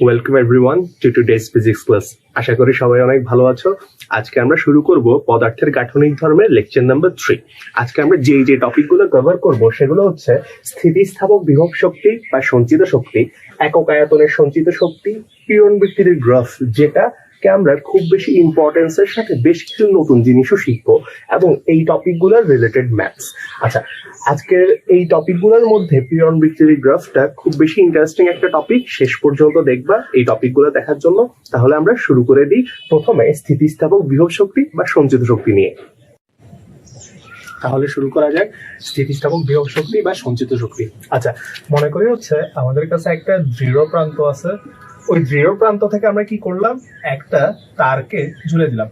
Welcome everyone to today's physics class. আশা করি সবাই অনেক ভালো আছো। আজকে আমরা শুরু করব পদার্থের গাঠনিক ধর্মের লেকচার নাম্বার 3। আজকে আমরা যে টপিকগুলো কভার করব সেগুলো হচ্ছে স্থিতিস্থাপক বিভব শক্তি বা সঞ্চিত শক্তি, একক আয়তনের সঞ্চিত শক্তি, পিয়ন বৃত্তির গ্রাফ, যেটাকে আমরা খুব বেশি ইম্পর্টেন্সের সাথে বেশ কিছু নতুন জিনিসও শিখবো, এবং এই টপিকগুলোর রিলেটেড ম্যাথস। আচ্ছা, আজকের এই টপিকগুলোর মধ্যে পিয়ন বৃত্তির গ্রাফটা খুব বেশি ইন্টারেস্টিং একটা টপিক। শেষ পর্যন্ত দেখবা এই টপিকগুলো দেখার জন্য। তাহলে আমরা শুরু করে দিই প্রথমে স্থিতিস্থাপক বিভব শক্তি বা সঞ্চিত শক্তি নিয়ে। তাহলে শুরু করা যাক স্থিতিস্থাপক বিভব শক্তি বা সঞ্চিত শক্তি। আচ্ছা, মনে করি হচ্ছে আমাদের কাছে একটা দৃঢ় প্রান্ত আছে। ওই দৃঢ় প্রান্ত থেকে আমরা কি করলাম, একটা তারকে ঝুলে দিলাম।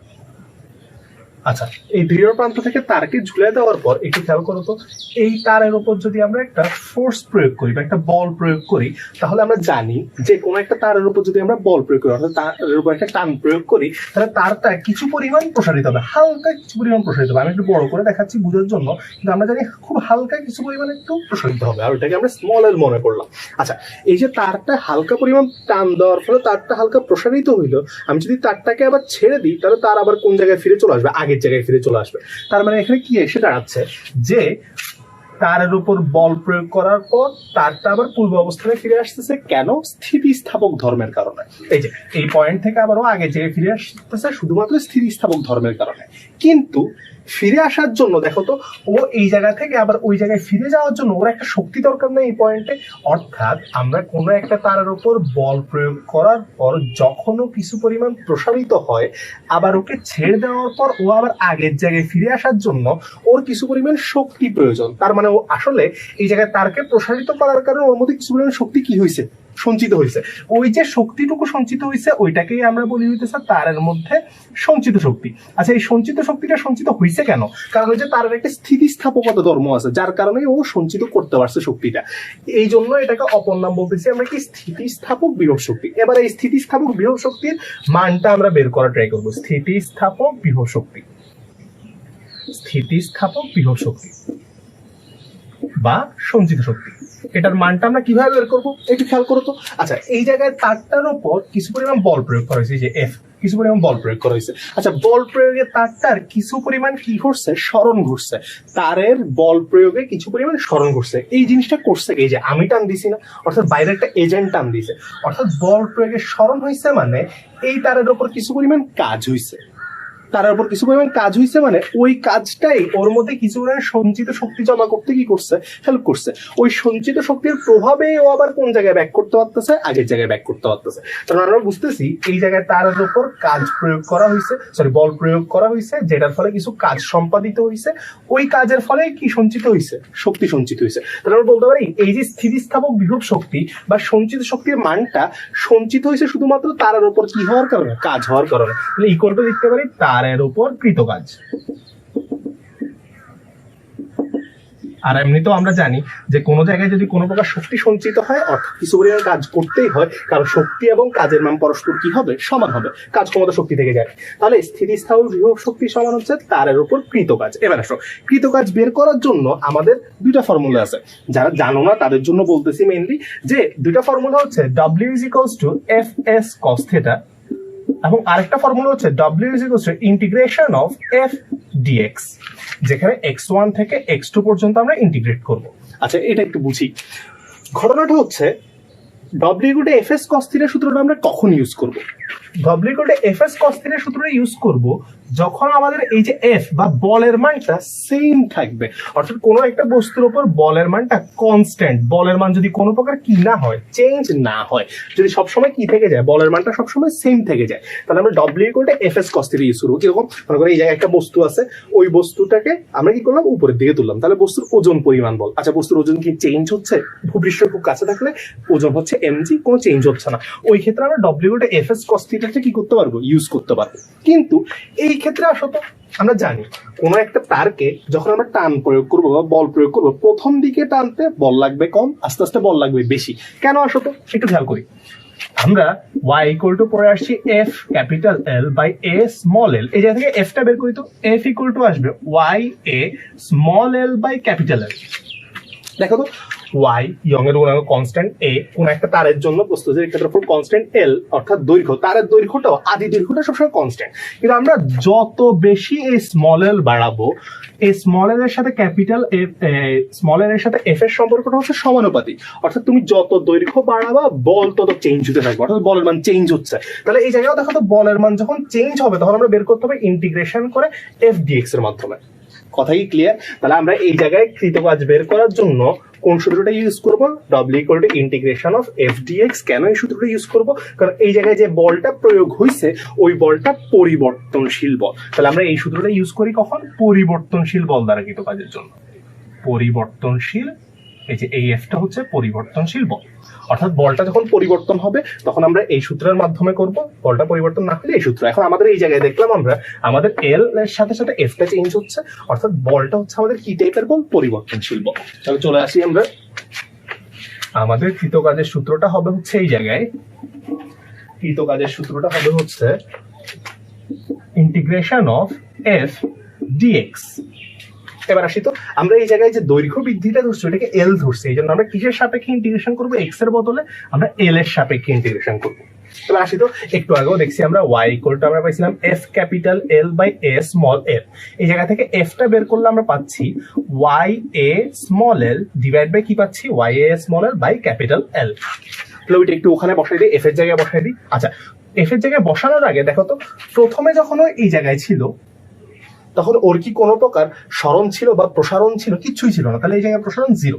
আচ্ছা, এই দৃঢ় প্রান্ত থেকে তারকে ঝুলে দেওয়ার পর একটু খেয়াল করো তো, এই তারের উপর যদি আমরা একটা ফোর্স প্রয়োগ করি বা একটা বল প্রয়োগ করি, তাহলে আমরা জানি যে কোনো একটা তারের উপর যদি আমরা বল প্রয়োগ করি, অর্থাৎ তারের উপর একটা টান প্রয়োগ করি, তাহলে তারটা কিছু পরিমাণ প্রসারিত হবে, হালকা কিছু পরিমাণ প্রসারিত হবে। আমি একটু বড় করে দেখাচ্ছি বোঝার জন্য, কিন্তু আমরা জানি খুব হালকা কিছু পরিমাণ একটু প্রসারিত হবে, আর ওটাকে আমরা স্মল এল মনে করলাম। আচ্ছা, এই যে তারটা হালকা পরিমাণ টান দেওয়ার ফলে তারটা হালকা প্রসারিত হইলো, আমি যদি তারটাকে আবার ছেড়ে দিই, তাহলে তার আবার কোন জায়গায় ফিরে চলে আসবে, আগের জায়গায় ফিরে চলে আসবে। তার মানে এখানে কি এসে দাঁড়াচ্ছে যে তারের উপর বল প্রয়োগ করার পর তারটা আবার পূর্ব অবস্থানে ফিরে আসতেছে। কেন? স্থিতিস্থাপক ধর্মের কারণে। এই যে এই পয়েন্ট থেকে আবারও আগের জায়গায় ফিরে আসতেছে শুধুমাত্র স্থিতিস্থাপক ধর্মের কারণে। কিন্তু ফিরে আসার জন্য দেখো তো, ও এই জায়গা থেকে আবার ওই জায়গায় ফিরে যাওয়ার জন্য ওর একটা শক্তি দরকার নেই এই পয়েন্টে। অর্থাৎ আমরা কোনো একটা তারের উপর বল প্রয়োগ করার পর যখনও কিছু পরিমাণ প্রসারিত হয়, আবার ওকে ছেড়ে দেওয়ার পর ও আবার আগের জায়গায় ফিরে আসার জন্য ওর কিছু পরিমাণ শক্তি প্রয়োজন। তার মানে ও আসলে এই জায়গায় তারকে প্রসারিত করার কারণে ওর মধ্যে কিছু পরিমাণ শক্তি কি হয়েছে, সঞ্চিত হয়েছে। ওই যে শক্তিটুকু সঞ্চিত হয়েছে ওইটাকেই আমরা বলি হইতেছে তারের মধ্যে সঞ্চিত শক্তি। আচ্ছা, এই সঞ্চিত শক্তিটা সঞ্চিত হয়েছে কেন? কারণ হচ্ছে তারের একটা স্থিতিস্থাপকতা ধর্ম আছে, যার কারণে ও সঞ্চিত করতে পারছে শক্তিটা। এই জন্য এটাকে অপর নাম বলতেছি আমরা কি, স্থিতিস্থাপক বিভব শক্তি। এবার এই স্থিতিস্থাপক বিভব শক্তির মানটা আমরা বের করা ট্রাই করবো। স্থিতিস্থাপক বিভব শক্তি, স্থিতিস্থাপক বিভব শক্তি বা সঞ্চিত শক্তি, এটার মানটা আমরা কিভাবে বের করবো একটু খেয়াল করো তো। আচ্ছা, এই জায়গায় তারটার উপর কিছু পরিমাণ বল প্রয়োগ করা হয়েছে, যে এফ, কিছু পরিমাণ বল প্রয়োগ করা হয়েছে। আচ্ছা, বল প্রয়োগে তারটার কিছু পরিমাণ কি ঘটছে, স্মরণ ঘটছে। তারের বল প্রয়োগে কিছু পরিমাণ স্মরণ ঘটছে। এই জিনিসটা করছে এই যে আমি টান দিছি না, অর্থাৎ বাইরে একটা এজেন্ট টান দিছে, অর্থাৎ বল প্রয়োগে স্মরণ হয়েছে, মানে এই তারের উপর কিছু পরিমাণ কাজ হয়েছে। তার উপর কিছু পরিমাণ কাজ হয়েছে, মানে ওই কাজটাই ওর মধ্যে কিছু পরিমাণ সঞ্চিত শক্তি জমা করতে কি করছে, হেল্প করছে। ওই সঞ্চিত শক্তির প্রভাবে ও আবার কোন জায়গায় ব্যাক করতে পারতেছে, আগের জায়গায় ব্যাক করতে পারতেছে। তার মানে আমরা বুঝতেছি এই জায়গায় তার উপর কাজ প্রয়োগ করা হয়েছে, বল প্রয়োগ করা হয়েছে, যেটার ফলে কিছু কাজ সম্পাদিত হয়েছে। ওই কাজের ফলে কি সঞ্চিত হয়েছে, শক্তি সঞ্চিত হয়েছে। তাহলে আমরা বলতে পারি এই যে স্থিতিস্থাপক বিভব শক্তি বা সঞ্চিত শক্তির মানটা সঞ্চিত হয়েছে শুধুমাত্র তারের উপর কি হওয়ার কারণে, কাজ হওয়ার কারণে। তাহলে ইকুয়াল টু লিখতে পারি তারের উপর কৃত কাজ। আর এমনিতেও আমরা জানি যে কোনো জায়গায় যদি কোনো প্রকার শক্তি সঞ্চিত হয়, অর্থাৎ কিছু পরিমাণ কাজ করতেই হয়, কারণ শক্তি এবং কাজের মান পরস্পর কি হবে, সমান হবে, কাজ ক্ষমতা শক্তি থেকে যায়। তাহলে স্থিতিস্থাপক বিভব শক্তি সমান হচ্ছে তারের উপর কৃত কাজ। এবার আসো, কৃত কাজ বের করার জন্য আমাদের দুইটা ফর্মুলা আছে। যারা জানো না তাদের জন্য বলতেছি মেইনলি, যে দুইটা ফর্মুলা হচ্ছে W is equals to Fs cos theta, এবং আরেকটা ফর্মুলা হচ্ছে W is equals to integration of F dx, যেখানে x1 থেকে x2 পর্যন্ত আমরা ইন্টিগ্রেট করব। আচ্ছা, এটা একটু বুঝি। ঘটনাটা হচ্ছে W equal to Fs cos theta সূত্রটা আমরা কখন ইউজ করব? W equal to Fs cos theta সূত্রটা ইউজ করব যখন আমাদের এই যে F বা বলের মানটা সেম থাকবে, অর্থাৎ কোনো একটা বস্তুর উপর বলের মানটা কনস্ট্যান্ট, বলের মান যদি কোনো প্রকার কি না হয়, চেঞ্জ না হয়, যদি সবসময় কি থেকে যায়, বলের মানটা সবসময় সেম থেকে যায়, তাহলে আমরা W equal to Fs cos theta use করবো। কিরকম? মনে করো এই জায়গায় একটা বস্তু আছে, ওই বস্তুটাকে আমরা কি করলাম, উপরের দিকে তুললাম, তাহলে বস্তুর ওজন পরিমাণ বল। আচ্ছা, বস্তুর ওজন কি চেঞ্জ হচ্ছে? ভূপৃষ্ঠের খুব কাছে থাকলে ওজন হচ্ছে mg, কোনো চেঞ্জ হচ্ছে না। ওই ক্ষেত্রে আমরা W equal to Fs cos theta কি করতে পারবো, ইউজ করতে পারবো। কিন্তু এই ক্ষেত্রে আসলে আমরা জানি কোনো একটা তারকে যখন আমরা টান প্রয়োগ করবো বা বল প্রয়োগ করবো, প্রথম দিকে টানতে বল লাগবে কম, আস্তে আস্তে বল লাগবে বেশি। কেন আসলে একটু খেয়াল করি। আমরা y ইকুয়াল টু পরে আসছি f capital L by a small l, এই জায়গা থেকে f টা বের করি তো f ইকুয়াল টু আসবে y a small l by capital L। দেখো তো, ওয়াই ইয়ং এর গুণাঙ্ক কনস্ট্যান্ট এ কোন একটা তারের জন্য প্রস্তুতির ক্ষেত্রফল কনস্ট্যান্ট এল অর্থাৎ দৈর্ঘ্য তারের দৈর্ঘ্যটাও আদি দৈর্ঘ্যটা সবসময় কনস্ট্যান্ট কিন্তু আমরা যত বেশি এই স্মল এল বাড়াবো এই স্মল এল এর সাথে ক্যাপিটাল এফ স্মল এল এর সাথে এফ এর সম্পর্কটা হচ্ছে সমানুপাতিক অর্থাৎ তুমি যত দৈর্ঘ্য বাড়াবা বল তত চেঞ্জ হতে থাকবে অর্থাৎ বলের মান চেঞ্জ হচ্ছে তাহলে এই জায়গায় দেখো তো বলের মান যখন চেঞ্জ হবে তখন আমরা বের করতে হবে ইন্টিগ্রেশন করে এফ ডিএক্স এর মাধ্যমে কথা কি ক্লিয়ার তাহলে আমরা এই জায়গায় কৃতকাজ বের করার জন্য কোন সূত্রটা ইউজ করব w equal to integration of f d x কেন এই সূত্রটা ইউজ করব কারণ এই জায়গায় যে বলটা প্রয়োগ হয়েছে ওই বলটা পরিবর্তনশীল বল তাহলে আমরা এই সূত্রটা ইউজ করি কখন পরিবর্তনশীল বল দ্বারা কৃতকাজের জন্য পরিবর্তনশীল এই যে এই এফটা হচ্ছে পরিবর্তনশীল বল অর্থাৎ বলটা যখন পরিবর্তন হবে তখন আমরা এই সূত্রের মাধ্যমে করব বলটা পরিবর্তন না হলে এই সূত্র এখন আমাদের এই জায়গায় দেখলাম আমরা আমাদের এল এর সাথে সাথে এফটা চেঞ্জ হচ্ছে অর্থাৎ বলটা হচ্ছে আমাদের কি টাইপের বল পরিবর্তনশীল বল তাহলে চলে আসি আমরা আমাদের কৃতকাজের সূত্রটা হবে হচ্ছে এই জায়গায় কৃতকাজের সূত্রটা হবে হচ্ছে ইন্টিগ্রেশন অফ এফ ডিএক্স এবার আসি তো আমরা এই জায়গায় যে দৈর্ঘ্য বৃদ্ধিটা ধরছি ওটাকে এল ধরছি এই জন্য আমরা কিসের সাপেক্ষে ইন্টিগ্রেশন করবো এক্স এর বদলে আমরা এল এর সাপেক্ষে ইন্টিগ্রেশন করবো এবার আসি তো একটু আগেও দেখছি আমরা ওয়াই ইকুয়াল টু আমরা পাইছিলাম f capital L by a small l এই জায়গা থেকে এফটা বের করলে আমরা পাচ্ছি y A small l divide by কি পাচ্ছি y A small L by capital L তাহলে ওইটা একটু ওখানে বসাই দিই এফ এর জায়গায় বসাই দিই আচ্ছা এফ এর জায়গায় বসানোর আগে দেখো তো প্রথমে যখন এই জায়গায় ছিল তখন ওর কি কোনো প্রকার স্মরণ ছিল বা প্রসারণ ছিল কিচ্ছুই ছিল না তাহলে এই জায়গায় প্রসারণ জিরো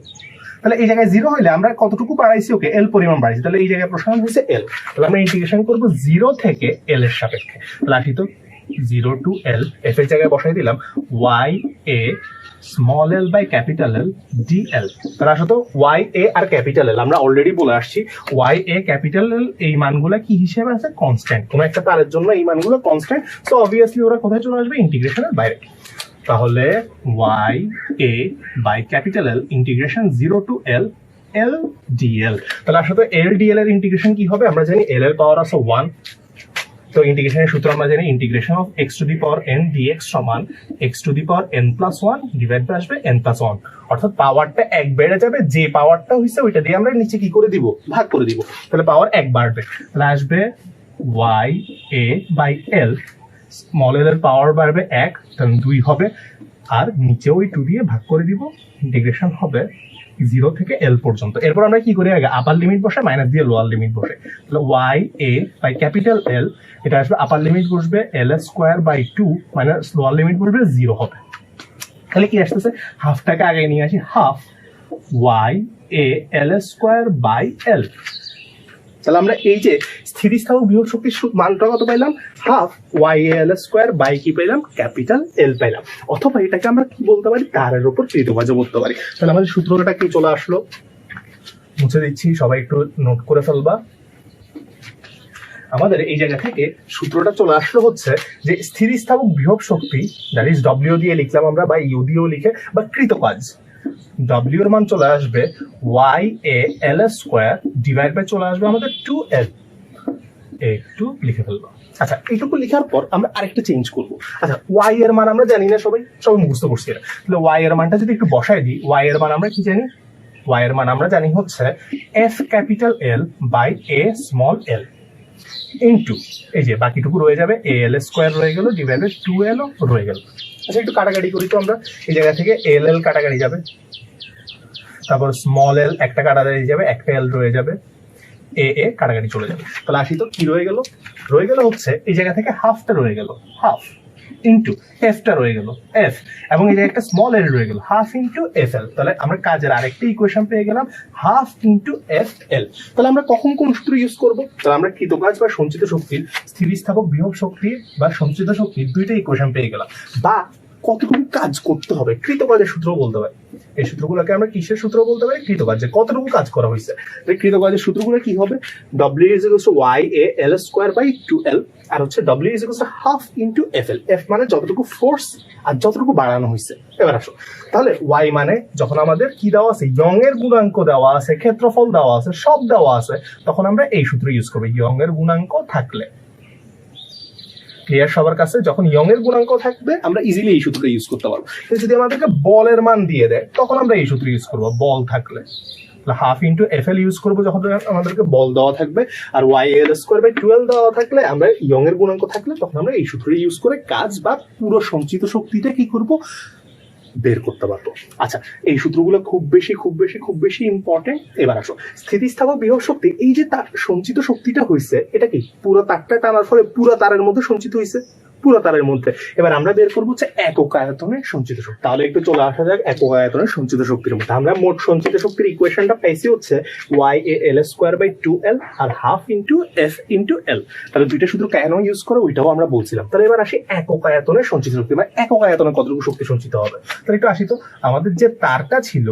তাহলে এই জায়গায় জিরো হইলে আমরা কতটুকু বাড়াইছি ওকে এল পরিমাণ বাড়াইছি তাহলে এই জায়গায় প্রসারণ হয়েছে এল তাহলে আমরা ইন্টিগ্রেশন করবো জিরো থেকে এল এর সাপেক্ষে তাহলে আসি তো জিরো টু এল এফ এর জায়গায় বসাই দিলাম Y A small L by capital L D L তাহলে আসলে তো ওয়াই এ আর ক্যাপিটাল এল আমরা অলরেডি বলে আসছি ওয়াই এ ক্যাপিটাল এল এই মানগুলো কি হিসেবে আছে কনস্ট্যান্ট কোনো একটা তারের জন্য এই মানগুলো কনস্ট্যান্ট সো অবভিয়াসলি ওরা কোথায় চলে আসবে ইন্টিগ্রেশনের বাইরে তাহলে y a by capital L integration zero to l l d l তাহলে আসলে এল ডিএল এর ইন্টিগ্রেশন কি হবে আমরা জানি এল এর পাওয়ার আছে 1 তো ইন্টিগ্রেশনের সূত্র আমরা জানি integration of x to the power n dx সমান x to the power n plus 1 divide by আসবে n প্লাস 1 অর্থাৎ পাওয়ারটা এক বেড়ে যাবে যে পাওয়ারটা হইছে ওইটা দিয়ে আমরা নিচে কি করে দিব ভাগ করে দিব তাহলে পাওয়ার এক বাড়বে তাহলে আসবে y a by l small l এর পাওয়ার বাড়বে 1 তাহলে 2 হবে আর নিচে ওই 2 দিয়ে ভাগ করে দিব ইন্টিগ্রেশন হবে 0 থেকে l পর্যন্ত এরপর আমরা কি করি আগে আপার লিমিট বসে মাইনাস দিয়ে লোয়ার লিমিট বসে তাহলে y a by capital L এটা আসবে আপার লিমিট বসবে l square by 2 minus lower limit বসবে 0 হবে তাহলে কি আসতেছে হাফটাকে আগে নিয়ে আসি half y a l square by l তাহলে আমরা এই যে স্থিতিস্থাপক বিভব শক্তির মানটা কত পাইলাম half y l square by কি পাইলাম ক্যাপিটাল এল পাইলাম অথবা এটাকে আমরা কি বলতে পারি তারের উপর কৃতকাজ বলতে পারি তাহলে আমাদের সূত্রটা কি চলে আসলো মুছে দিচ্ছি সবাই একটু নোট করে ফেলবা আমাদের এই জায়গা থেকে সূত্রটা চলে আসলো হচ্ছে যে স্থিতিস্থাপক বিভব শক্তি দ্যাট ইজ ডব্লিউ দিয়ে লিখলাম আমরা বা ইউ দিয়েও লিখে বা কৃতকাজ W এর মান চলে আসবে y a l square divide by চলে আসবে আমাদের 2l একটু লিখে ফেলবো আচ্ছা এইটুকু লেখার পর আমরা আরেকটা চেঞ্জ করব আচ্ছা y এর মান আমরা জানি না সবাই মুখস্থ করছি এটা তাহলে y এর মানটা যদি একটু বসাই দিই y এর মান আমরা কি জানি y এর মান আমরা জানি হচ্ছে f capital L by a small l into এই যে বাকিটুকু রয়ে যাবে al স্কয়ার রয়ে গেল ডিভাইড বাই 2l রয়ে গেল আচ্ছা একটু কাটাকাটি করি তো আমরা এই জায়গা থেকে এল কাটাকাটি যাবে তারপর স্মল এল একটা কাটাকাটি যাবে একটা এল রয়ে যাবে এ এ কাটাকাটি চলে যাবে তাহলে আসি তো কি রয়ে গেল হচ্ছে এই জায়গা থেকে হাফটা রয়ে গেল হাফ ইনটু এফটা রয়ে গেল এফ এবং এই জায়গায় একটা স্মল এল রয়ে গেল হাফ ইনটু এফ এল তাহলে আমরা কাজের আরেকটা ইকুয়েশন পেয়ে গেলাম হাফ ইনটু এফ এল তাহলে আমরা কখন কোন সূত্র ইউজ করব তাহলে আমরা কৃতকাজ বা সঞ্চিত শক্তির স্থিতিস্থাপক বিভব শক্তি বা সঞ্চিত শক্তির দুইটা ইকুয়েশন পেয়ে গেলাম বা কতটুকু কাজ করতে হবে কৃতকাজের সূত্র বলতে পারি এই সূত্রগুলোকে আমরা কিসের সূত্র বলতে পারি কৃতকাজে কতটুকু কাজ করা হয়েছে কৃতকাজের সূত্রগুলো কি হবে w is equals to y a l square by 2l আর হচ্ছে w is equals to half into fl f মানে যতটুকু ফোর্স আর যতটুকু বাড়ানো হয়েছে এবার আসো তাহলে y মানে যখন আমাদের কি দেওয়া আছে ইয়ং এর গুণাঙ্ক দেওয়া আছে ক্ষেত্রফল দেওয়া আছে সব দেওয়া আছে তখন আমরা এই সূত্র ইউজ করব ইয়ং এর গুণাঙ্ক থাকলে ক্লিয়ার সবার কাছে যখন ইয়ং এর গুণাঙ্ক থাকবে আমরা ইজিলি এই সূত্রটা ইউজ করতে পারবো কিন্তু যদি আমাদেরকে বলের মান দিয়ে দেয় তখন আমরা এই সূত্র ইউজ করবো বল থাকলে half into F L use করবো যখন আমাদেরকে বল দেওয়া থাকবে, আর ওয়াই এল স্কোয়ার বাই 12 দেওয়া থাকলে, আমরা ইয়ং এর গুণাঙ্ক থাকলে তখন আমরা এই সূত্রটি ইউজ করে কাজ বা পুরো সঞ্চিত শক্তিটা কি করব বের করতে পারবো। আচ্ছা, এই সূত্রগুলো খুব বেশি ইম্পর্টেন্ট। এবার আসো স্থিতিস্থাপক বিভব শক্তি, এই যে তার সঞ্চিত শক্তিটা হয়েছে এটা কি পুরো তারটা টানার ফলে পুরো তারের মধ্যে সঞ্চিত হয়েছে, পুরো তারের মধ্যে। এবার আমরা বের করবো হচ্ছে একক আয়তনের সঞ্চিত শক্তি। তাহলে একটু চলে আসা যাক একক আয়তনের সঞ্চিত শক্তির মধ্যে। আমরা মোট সঞ্চিত শক্তির ইকুয়েশনটা পাইছি হচ্ছে Y A L square by 2l আর half into F into L. তাহলে দুইটা সূত্র কেন ইউজ করে ওইটাও আমরা বলছিলাম। তাহলে এবার আসি একক আয়তনের সঞ্চিত শক্তি, বা একক আয়তনে কতটুকু শক্তি সঞ্চিত হবে। তাহলে একটু আসি তো, আমাদের যে তারটা ছিল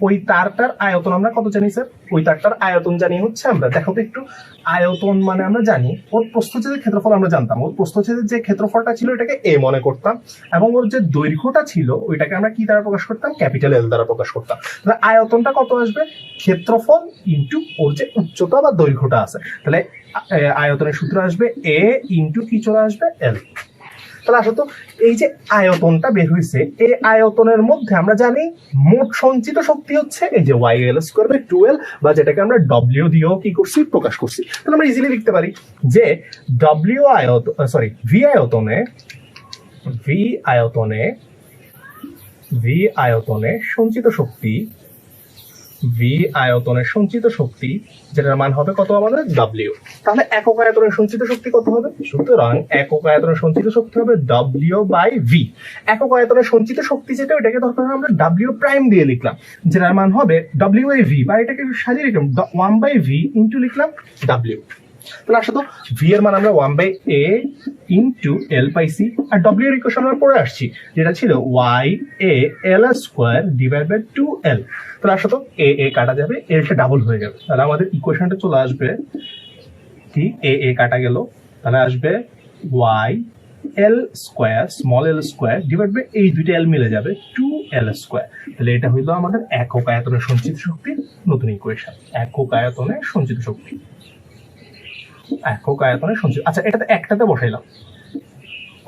ওই তারটার আয়তন আমরা কত জানি স্যার? ওই তারটার আয়তন জানি হচ্ছে, আমরা দেখো তো একটু, আয়তন মানে আমরা জানি ওর প্রস্থচ্ছেদের ক্ষেত্রফল আমরা জানতাম, ওর প্রস্থচ্ছেদের যে ক্ষেত্রফলটা ছিল এটাকে এ মনে করতাম, এবং ওর যে দৈর্ঘ্যটা ছিল ওইটাকে আমরা কি দ্বারা প্রকাশ করতাম? ক্যাপিটাল এল দ্বারা প্রকাশ করতাম। তাহলে আয়তনটা কত আসবে? ক্ষেত্রফল ইন্টু ওর যে উচ্চতা বা দৈর্ঘ্যটা আছে। তাহলে আয়তনের সূত্র আসবে এ ইন্টু কি চলে আসবে? এল। তাহলে আসলে এই যে আয়তনটা বের হয়েছে, এই আয়তনের মধ্যে আমরা জানি মোট সঞ্চিত শক্তি হচ্ছে এই যে Y l square by 2l, বা যেটাকে আমরা ডব্লিউ দিয়েও কি করছি? প্রকাশ করছি। তাহলে আমরা ইজিলি লিখতে পারি যে ভি আয়তনে সঞ্চিত শক্তি যেটার মান হবে কত আমাদের? ডব্লিউ। তাহলে একক আয়তনের সঞ্চিত শক্তি কত হবে? সুতরাং একক আয়তনের সঞ্চিত শক্তি হবে ডব্লিউ বাই ভি। একক আয়তনের সঞ্চিত শক্তি যেটা, ওইটাকে দরকার আমরা ডব্লিউ প্রাইম দিয়ে লিখলাম, যেটার মান হবে ডব্লিউ বাই ভি, বা এটাকে সাজিয়ে লিখলাম 1 বাই ভি ইন্টু লিখলাম ডব্লিউ। তাহলে আসলে ভি এর মান আমরা 1 বাই এ ইন্টু এল পাইছি, আর ডব্লিউ এর ইকুয়েশন আমরা পড়ে আসছি যেটা ছিল y A L square divide by 2l। তাহলে আসলে এ এ কাটা যাবে, এলটা ডাবল হয়ে যাবে। তাহলে আমাদের ইকুয়েশনটা চলে আসবে কি? এ এ কাটা গেল, তাহলে আসবে y l square, small l square divide by এই দুইটা এল মিলে যাবে 2l স্কোয়ার। তাহলে এটা হইলো আমাদের একক আয়তনের সঞ্চিত শক্তির নতুন ইকুয়েশন, একক আয়তনের সঞ্চিত শক্তি। আচ্ছা, এটাতে একটাতে বসাইলাম,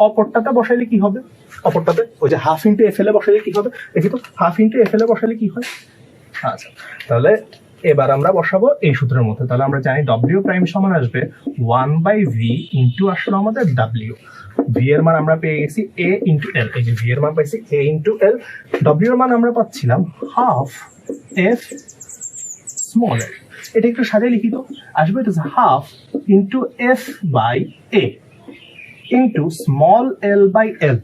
অপরটাতে বসাইলে কি হবে? অপরটাতে ওই যে হাফ ইন্টু এফ এল এ বসাইলে কি হবে? দেখি তো, হাফ ইন্টু এফ এল এ বসাইলে কি হয়? আচ্ছা, তাহলে এবার আমরা বসাবো এই সূত্রের মধ্যে। তাহলে আমরা জানি ডব্লিউ প্রাইম সমান আসবে 1 বাই ভি ইন্টু আসলে আমাদের ডব্লিউ। ভি এর মান আমরা পেয়ে গেছি এ ইন্টু এল, এই যে ভি এর মান পাইছি এ ইন্টু এল। ডব্লিউ এর মান আমরা পাচ্ছিলাম হাফ এফ স্মল এল। এটা একটু সাজিয়ে লিখিত আসবে, এটা half into f by a into small L by l.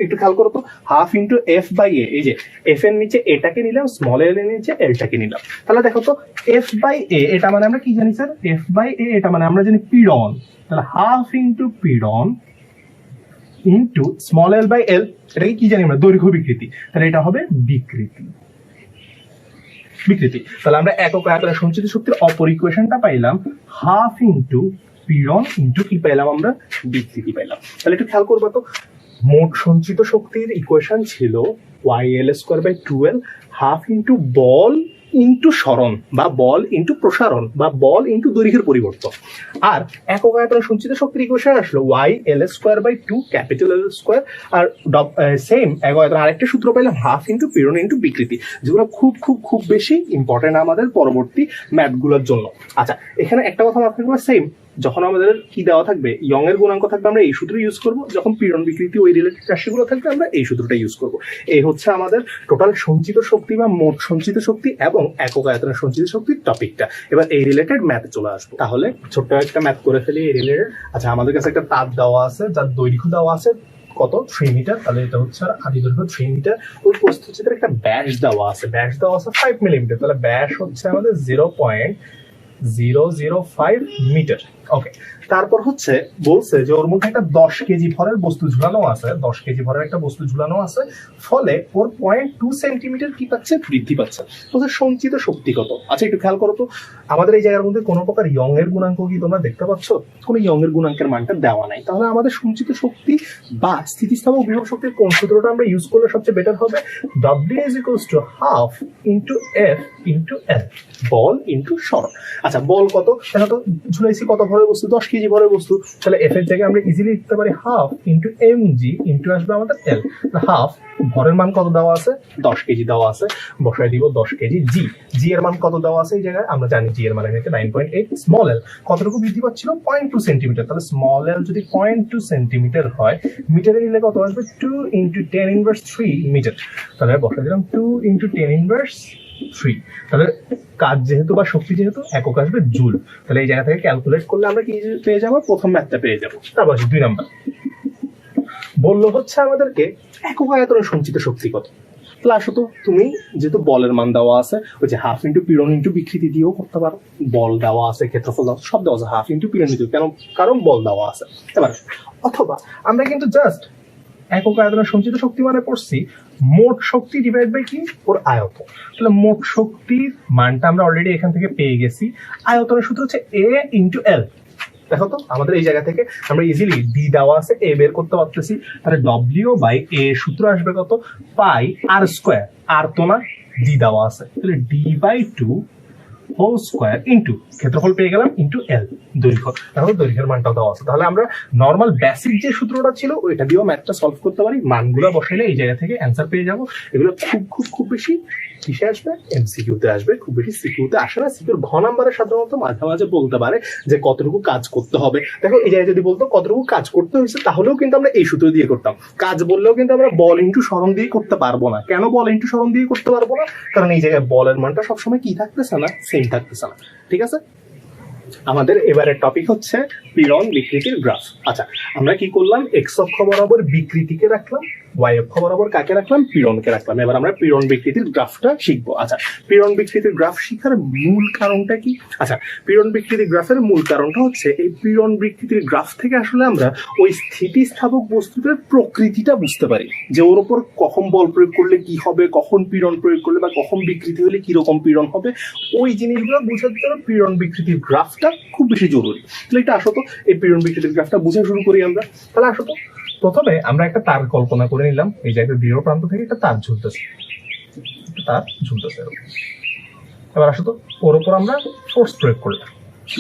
একটু খেয়াল করো তো, half into f by a, এই যে এফ এর নিচে এটাকে নিলাম, স্মল এল এর নিচে এলটাকে নিলাম। তাহলে দেখো তো, এফ বাই এ এটা মানে আমরা কি জানি স্যার? এফ বাই এ এটা মানে আমরা জানি পীড়ন। তাহলে হাফ ইন্টু পীড়ন into small L by L, এটাকে কি জানি আমরা? দৈর্ঘ্য বিকৃতি। তাহলে এটা হবে বিকৃতি। তাহলে আমরা একক আয়তনের সঞ্চিত শক্তির অপর ইকুয়েশনটা পাইলাম হাফ ইন্টু পীড়ন ইন্টু কি পাইলাম আমরা? বিকৃতি পাইলাম। তাহলে একটু খেয়াল করবো তো, মোট সঞ্চিত শক্তির ইকুয়েশন ছিল y l square by 2l, half into বল ইন্টু সরণ বা বল ইন্টু প্রসারণ বা বল ইন্টু দৈর্ঘ্যের পরিবর্তন। আর একক আয়তনের সঞ্চিত শক্তির ইকুয়েশন আসলো y l square by 2 capital l square, আর সেম একক আয়তন আরেকটা সূত্র পাইলাম হাফ ইন্টু পীড়ন ইন্টু বিকৃতি, যেগুলো খুব বেশি ইম্পর্টেন্ট আমাদের পরবর্তী ম্যাথগুলোর জন্য। আচ্ছা, এখানে একটা কথা মাথায় রাখবো, সেম যখন আমাদের কি দেওয়া থাকবে, ইয়ং এর গুণাঙ্ক থাকবে, আমরা এই সূত্র ইউজ করব। যখন পীড়ন বিকৃতি ওই রিলেটেড রাশিগুলো থাকবে, আমরা এই সূত্রটা ইউজ করব। এই হচ্ছে আমাদের টোটাল সঞ্চিত শক্তি বা মোট সঞ্চিত শক্তি এবং একক আয়তনের সঞ্চিত শক্তির টপিকটা। এবার এই রিলেটেড ম্যাথে চলে আসবো। তাহলে ছোট্ট একটা ম্যাথ করে ফেলি এই রিলেটেড। আচ্ছা, আমাদের কাছে একটা তার দেওয়া আছে যার দৈর্ঘ্য দেওয়া আছে কত? 3 মিটার। তাহলে এটা হচ্ছে আদি দৈর্ঘ্য 3 মিটার। ওই প্রস্থচ্ছেদের একটা ব্যাস দেওয়া আছে, 5 মিলিমিটার। তাহলে ব্যাস হচ্ছে আমাদের 0.005 মিটার। ওকে, তারপর হচ্ছে বলছে যে ওর মধ্যে একটা 10 কেজি ভরের বস্তু ঝুলানো আছে, 10 কেজি ভরের একটা বস্তু ঝুলানো আছে, ফলে ওর 0.2 সেন্টিমিটার কি পাচ্ছে? বৃদ্ধি পাচ্ছে। ওদের সঞ্চিত শক্তি কত? আচ্ছা, একটু খেয়াল করো তো, আমাদের এই জায়গার মধ্যে কোনো প্রকার ইয়ং এর গুণাঙ্ক কি তোমরা দেখতে পাচ্ছ? কোনো ইয়ং এর গুণাঙ্কের মানটা দেওয়া নাই। তাহলে আমাদের সঞ্চিত শক্তি বা স্থিতিস্থাপক বিভব শক্তির কোন সূত্রটা আমরা ইউজ করলে সবচেয়ে বেটার হবে? W is equals to half into F into L, ball into সরণ। আচ্ছা বল কত, দেখো তো ঝুলাইছি কত ভরের বস্তু, 10 কেজি ভরের বস্তু, তাহলে এফ এর জায়গায় আমরা ইজিলি লিখতে পারি half into m g into আসবে আমাদের এল। হাফ ভরের মান কত দেওয়া আছে, 10 কেজি দেওয়া আছে, বসায় দিব 10 কেজি। জি জি এর মান কত দেওয়া আছে এই জায়গায়, আমরা জানি জি এর মান এখানে 9.8। স্মল এল কতটুকু বৃদ্ধি পাচ্ছিল, 0.2 সেন্টিমিটার, তাহলে স্মল এল যদি 0.2 সেন্টিমিটার হয়, মিটারে নিলে কত আসবে, 2 ইন্টু 10 ইনভার্স 3 মিটার, তাহলে বসায় দিলাম 2 ইন্টু 10 ইনভার্স 3। তাহলে কাজ যেহেতু বা শক্তি যেহেতু একক আসবে জুল, তাহলে এই জায়গা থেকে ক্যালকুলেট করলে আমরা কি পেয়ে যাবো, প্রথম ম্যাথটা পেয়ে যাবো। তারপর 2 নাম্বার বললো হচ্ছে আমাদেরকে একক আয়তনে সঞ্চিত শক্তি কত। তাহলে আসো তো তুমি যেহেতু বলের মান দেওয়া আছে, ওই যে হাফ ইন্টু পীড়ন ইন্টু বিকৃতি দিয়েও করতে পারো, বল দেওয়া আছে, ক্ষেত্রফল দেওয়া সব দেওয়া আছে, হাফ ইন্টু পীড়ন দিও কেন, কারণ বল দেওয়া আছে। এবার অথবা আমরা কিন্তু জাস্ট একক আয়তনে সঞ্চিত শক্তি মানে পড়ছি মোট শক্তি ডিভাইড বাই কি, ওর আয়তন। তাহলে মোট শক্তির মানটা আমরা অলরেডি এখান থেকে পেয়ে গেছি, আয়তনের সূত্র হচ্ছে এ ইন্টু এল। দেখো তো আমাদের এই জায়গা থেকে আমরা ইজিলি ডি দেওয়া আছে, এ বের করতে পারতেছি, তাহলে ডব্লিউ বাই এ সূত্র আসবে কত, পাই আর স্কোয়ার, আর তো না ডি দেওয়া আছে, তাহলে d by 2 whole square into ক্ষেত্রফল পেয়ে গেলাম ইন্টু এল দৈর্ঘ্য। দেখো দৈর্ঘ্যের মানটাও দেওয়া আছে, তাহলে আমরা নর্মাল বেসিক যে সূত্রটা ছিল ওইটা দিয়েও ম্যাথটা সলভ করতে পারি, মানগুলো বসাইলে এই জায়গা থেকে অ্যান্সার পেয়ে যাবো। এগুলো খুব খুব খুব বেশি কিসে আসবে, এমসিকিউতে আসবে, খুব বেশি সিকিউতে আসে না। সিকিউর ঘ নাম্বারে সাধারণত মাঝে মাঝে বলতে পারে যে কতটুকু কাজ করতে হবে। দেখো এই জায়গায় যদি বলতো কতটুকু কাজ করতে হয়েছে, তাহলেও কিন্তু আমরা এই সূত্র দিয়ে করতাম। কাজ বললেও কিন্তু আমরা বল ইন্টু সরণ দিয়ে করতে পারবো না। কেন বল ইন্টু সরণ দিয়ে করতে পারবো না, কারণ এই জায়গায় বলের মানটা সবসময় কি থাকতেছে না, সেম থাকতেছে না। ঠিক আছে, আমাদের এবারের টপিক হচ্ছে পীড়ন বিকৃতির গ্রাফ। আচ্ছা আমরা কি করলাম, এক্স অক্ষ বরাবর বিকৃতিকে রাখলাম, ওয়াই অক্ষ বরাবর কাকে রাখলাম, পীড়নকে রাখলাম। এবার আমরা পীড়ন বিকৃতির গ্রাফটা শিখবো। আচ্ছা পীড়ন বিকৃতির গ্রাফ শিখার মূল কারণটা কি, আচ্ছা পীড়ন বিকৃতির গ্রাফের মূল কারণটা হচ্ছে এই পীড়ন বিকৃতির গ্রাফ থেকে আসলে আমরা ওই স্থিতিস্থাপক বস্তুদের প্রকৃতিটা বুঝতে পারি, যে ওর উপর কখন বল প্রয়োগ করলে কি হবে, কখন পীড়ন প্রয়োগ করলে বা কখন বিকৃতি হলে কিরকম পীড়ন হবে, ওই জিনিসগুলো বোঝার জন্য পীড়ন বিকৃতির গ্রাফটা খুব বেশি জরুরি। তাহলে এটা আসো তো এই পীড়ন বিকৃতির গ্রাফটা বুঝা শুরু করি আমরা। তাহলে আসো তো প্রথমে আমরা একটা তার কল্পনা করে নিলাম, এই যে একটা দৃঢ় প্রান্ত থেকে একটা তার ঝুলতেছে, এবার আসো তো ওর উপর আমরা ফোর্স প্রয়োগ করলাম,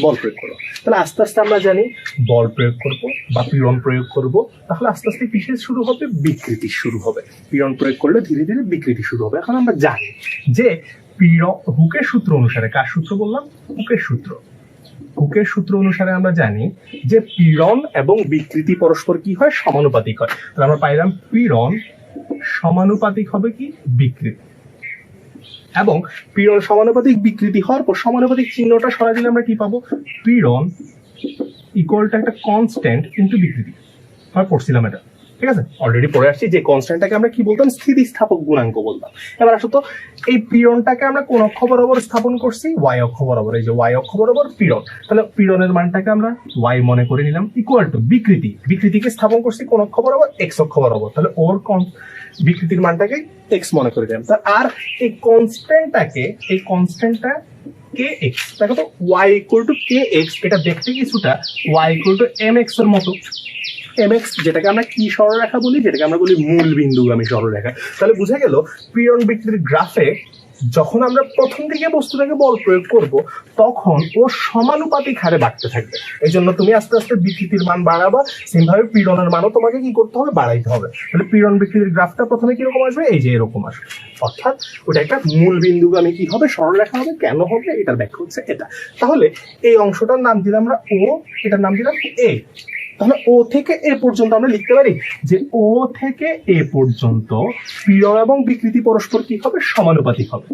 বল প্রয়োগ করবো। তাহলে আস্তে আস্তে আমরা জানি বল প্রয়োগ করব বা পীড়ন প্রয়োগ করব, তাহলে আস্তে আস্তে কিসের শুরু হবে, বিকৃতি শুরু হবে। পীড়ন প্রয়োগ করলে ধীরে ধীরে বিকৃতি শুরু হবে। এখন আমরা জানি যে হুকের সূত্র অনুসারে, কার সূত্র বললাম, হুকের সূত্র, হুকের সূত্র অনুসারে আমরা জানি যে পীড়ন এবং বিকৃতি পরস্পর কি হয়, সমানুপাতিক হয়। তাহলে আমরা পাইলাম পীড়ন সমানুপাতিক হবে কি, বিকৃতি, এবং পীড়ন সমানুপাতিক বিকৃতি হওয়ার পর সমানুপাতিক চিহ্নটা সরাই দিলে আমরা কি পাবো, পীড়ন ইকুয়াল টু একটা কনস্ট্যান্ট ইনটু বিকৃতি। আমরা পড়ছিলাম এটা, ঠিক আছে, অলরেডি পড়ে আসছি যে কনস্ট্যান্টটাকে আমরা কি বলতাম, স্থিতিস্থাপক গুণাঙ্ক বলতাম। এবার আসো তো এই পীড়নটাকে আমরা কোন অক্ষ বরাবর স্থাপন করছি, ওয়াই অক্ষ বরাবর, এই যে ওয়াই অক্ষ বরাবর পীড়ন, তাহলে পীড়নের মানটাকে আমরা ওয়াই মনে করে নিলাম, ইকুয়াল টু বিকৃতি, বিকৃতিকে স্থাপন করছি কোন অক্ষ বরাবর, এক্স অক্ষ বরাবর, তাহলে ওর বিকৃতির মানটাকে এক্স মনে করে দিলাম। আর এই কনস্ট্যান্টটা কে এক্স, দেখো তো y equal to k x, এটা দেখতে কিছুটা y equal to m x এর মতো। এম এক্স যেটাকে আমরা কি সরলরেখা বলি, যেটাকে আমরা বলি মূল বিন্দুগামী সরলরেখা। তাহলে বোঝা গেল পীড়ন বিকৃতির গ্রাফে যখন আমরা প্রথম দিকে বস্তুটাকে বল প্রয়োগ করব, তখন ও সমানুপাতিক হারে বাড়তে থাকবে। এই জন্য তুমি আস্তে আস্তে বিকৃতির মান বাড়াবা, সেমভাবে পীড়নের মানও তোমাকে কি করতে হবে, বাড়াইতে হবে। তাহলে পীড়ন বিকৃতির গ্রাফটা প্রথমে কিরকম আসবে, এই যে এরকম আসবে, অর্থাৎ ওটা একটা মূল বিন্দুগামী কি হবে, সরলরেখা হবে। কেন হবে এটার ব্যাখ্যা হচ্ছে এটা। তাহলে এই অংশটার নাম দিলাম আমরা ও, এটার নাম দিলাম এ। তাহলে ও থেকে এ পর্যন্ত আমরা লিখতে পারি যে ও থেকে এ পর্যন্ত পীড়ন এবং বিকৃতি পরস্পর কি হবে, সমানুপাতিক হবে।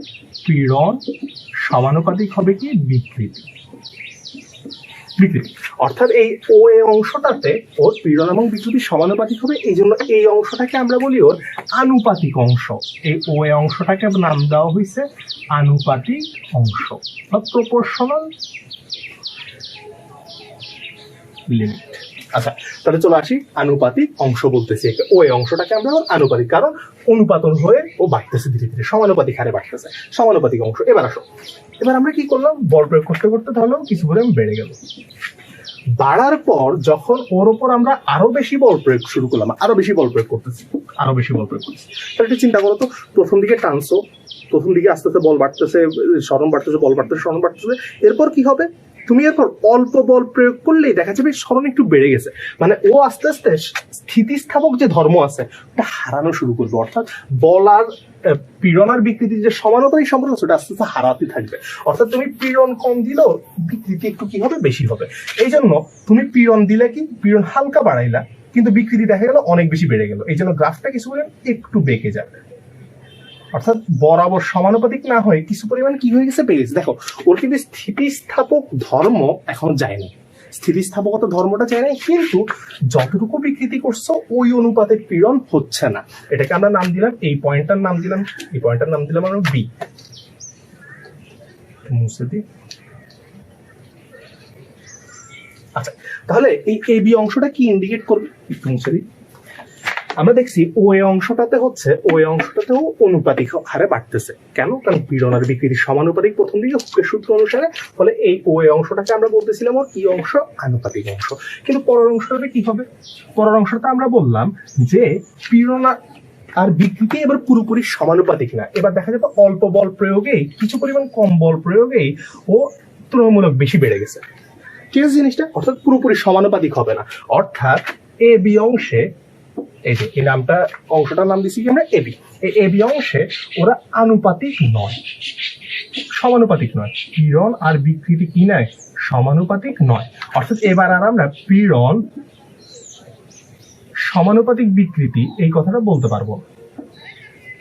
পীড়ন সমানুপাতিক হবে কি, বিকৃতি, অর্থাৎ এই ও এ অংশটাতে ওর পীড়ন এবং বিকৃতি সমানুপাতিক হবে। এই জন্য এই অংশটাকে আমরা বলি ওর আনুপাতিক অংশ। এই ও এ অংশটাকে নাম দেওয়া হয়েছে আনুপাতিক অংশ বা প্রপোর্শনাল লিমিট। আচ্ছা তাহলে চলে আসি আনুপাতিক অংশ বলতেছি, ওই অংশটাকে আমরা আনুপাতিক, কারণ অনুপাতন হয়ে ও বাড়তেছে ধীরে ধীরে, সমানুপাতিক হারে বাড়তেছে, সমানুপাতিক অংশ। এবার আসো, এবার আমরা কি করলাম, বল প্রয়োগ করতে করতে তাহলে কিছু করে বেড়ে গেল। বাড়ার পর যখন ওর উপর আমরা আরো বেশি বল প্রয়োগ শুরু করলাম, আরো বেশি বল প্রয়োগ করতেছি, তাহলে একটু চিন্তা করো তো, প্রথম দিকে টানছো, প্রথম দিকে আস্তে আস্তে বল বাড়তেছে, স্মরণ বাড়তেছে, বল বাড়তেছে, স্মরণ বাড়তেছে, এরপর কি হবে? তুমি এরপর অল্প বল প্রয়োগ করলেই দেখা যাবে স্মরণ একটু বেড়ে গেছে, মানে ও আস্তে আস্তে স্থিতিস্থাপক যে ধর্ম আছে ওটা হারানো শুরু করবে, অর্থাৎ বল আর পীড়ন আর বিকৃতির যে সমানুপাতিক সম্পর্ক আছে ওটা আস্তে আস্তে হারাতে থাকবে। অর্থাৎ তুমি পীড়ন কম দিলেও বিকৃতি একটু কি হবে, বেশি হবে। এই জন্য তুমি পীড়ন দিলে কি, পীড়ন হালকা বাড়াইলা কিন্তু বিকৃতি দেখা গেল অনেক বেশি বেড়ে গেল, এই জন্য গ্রাফটা কিছু পরিমাণ একটু বেঁকে যাবে, অর্থাৎ বরাবর সমানুপাতিক না হয়ে কিছু পরিমাণ কি হয়ে গেছে, বেড়ে গেছে। দেখো ওর কিন্তু স্থিতিস্থাপক ধর্ম এখন যায়নি, স্থিতিস্থাপকতা ধর্মটা চাই না, কিন্তু যতটুকু বিকৃতি করছো ওই অনুপাতে পীড়ন হচ্ছে না। এটাকে আমরা নাম দিলাম, এই পয়েন্টটার নাম দিলাম, এই পয়েন্টটার নাম দিলাম আমরা বি। মুছে দিই। আচ্ছা, তাহলে এই এ বি অংশটা কি ইন্ডিকেট করবে, একটু মুছে দিই। আমরা দেখছি ও এ অংশটাতে হচ্ছে, ও এ অংশটাতেও অনুপাতিক হারে বাড়তেছে। কেন? কারণ পীড়ন আর বিকৃতি সমানুপাতিক প্রথম দিকে হুকের সূত্র অনুসারে, ফলে এই ও এ অংশটাকে আমরা বলতেছিলাম ওর কি অংশ, আনুপাতিক অংশ। কিন্তু পরের অংশটাতে কি হবে? পরের অংশটা আমরা বললাম যে পীড়ন আর বিকৃতি এবার পুরোপুরি সমানুপাতিক না, এবার দেখা যাবে অল্প বল প্রয়োগেই, কিছু পরিমাণ কম বল প্রয়োগেই ও তুলনামূলক বেশি বেড়ে গেছে। ঠিক আছে জিনিসটা? অর্থাৎ পুরোপুরি সমানুপাতিক হবে না। অর্থাৎ এ বি অংশে, এই যে এই নামটা, অংশটার নাম দিচ্ছি কি আমরা এবি, এই এবি অংশে ওরা আনুপাতিক নয়, সমানুপাতিক নয়। পীড়ন আর বিকৃতি কি নয়, সমানুপাতিক নয়। অর্থাৎ এবার আর আমরা পীড়ন সমানুপাতিক বিকৃতি এই কথাটা বলতে পারবো।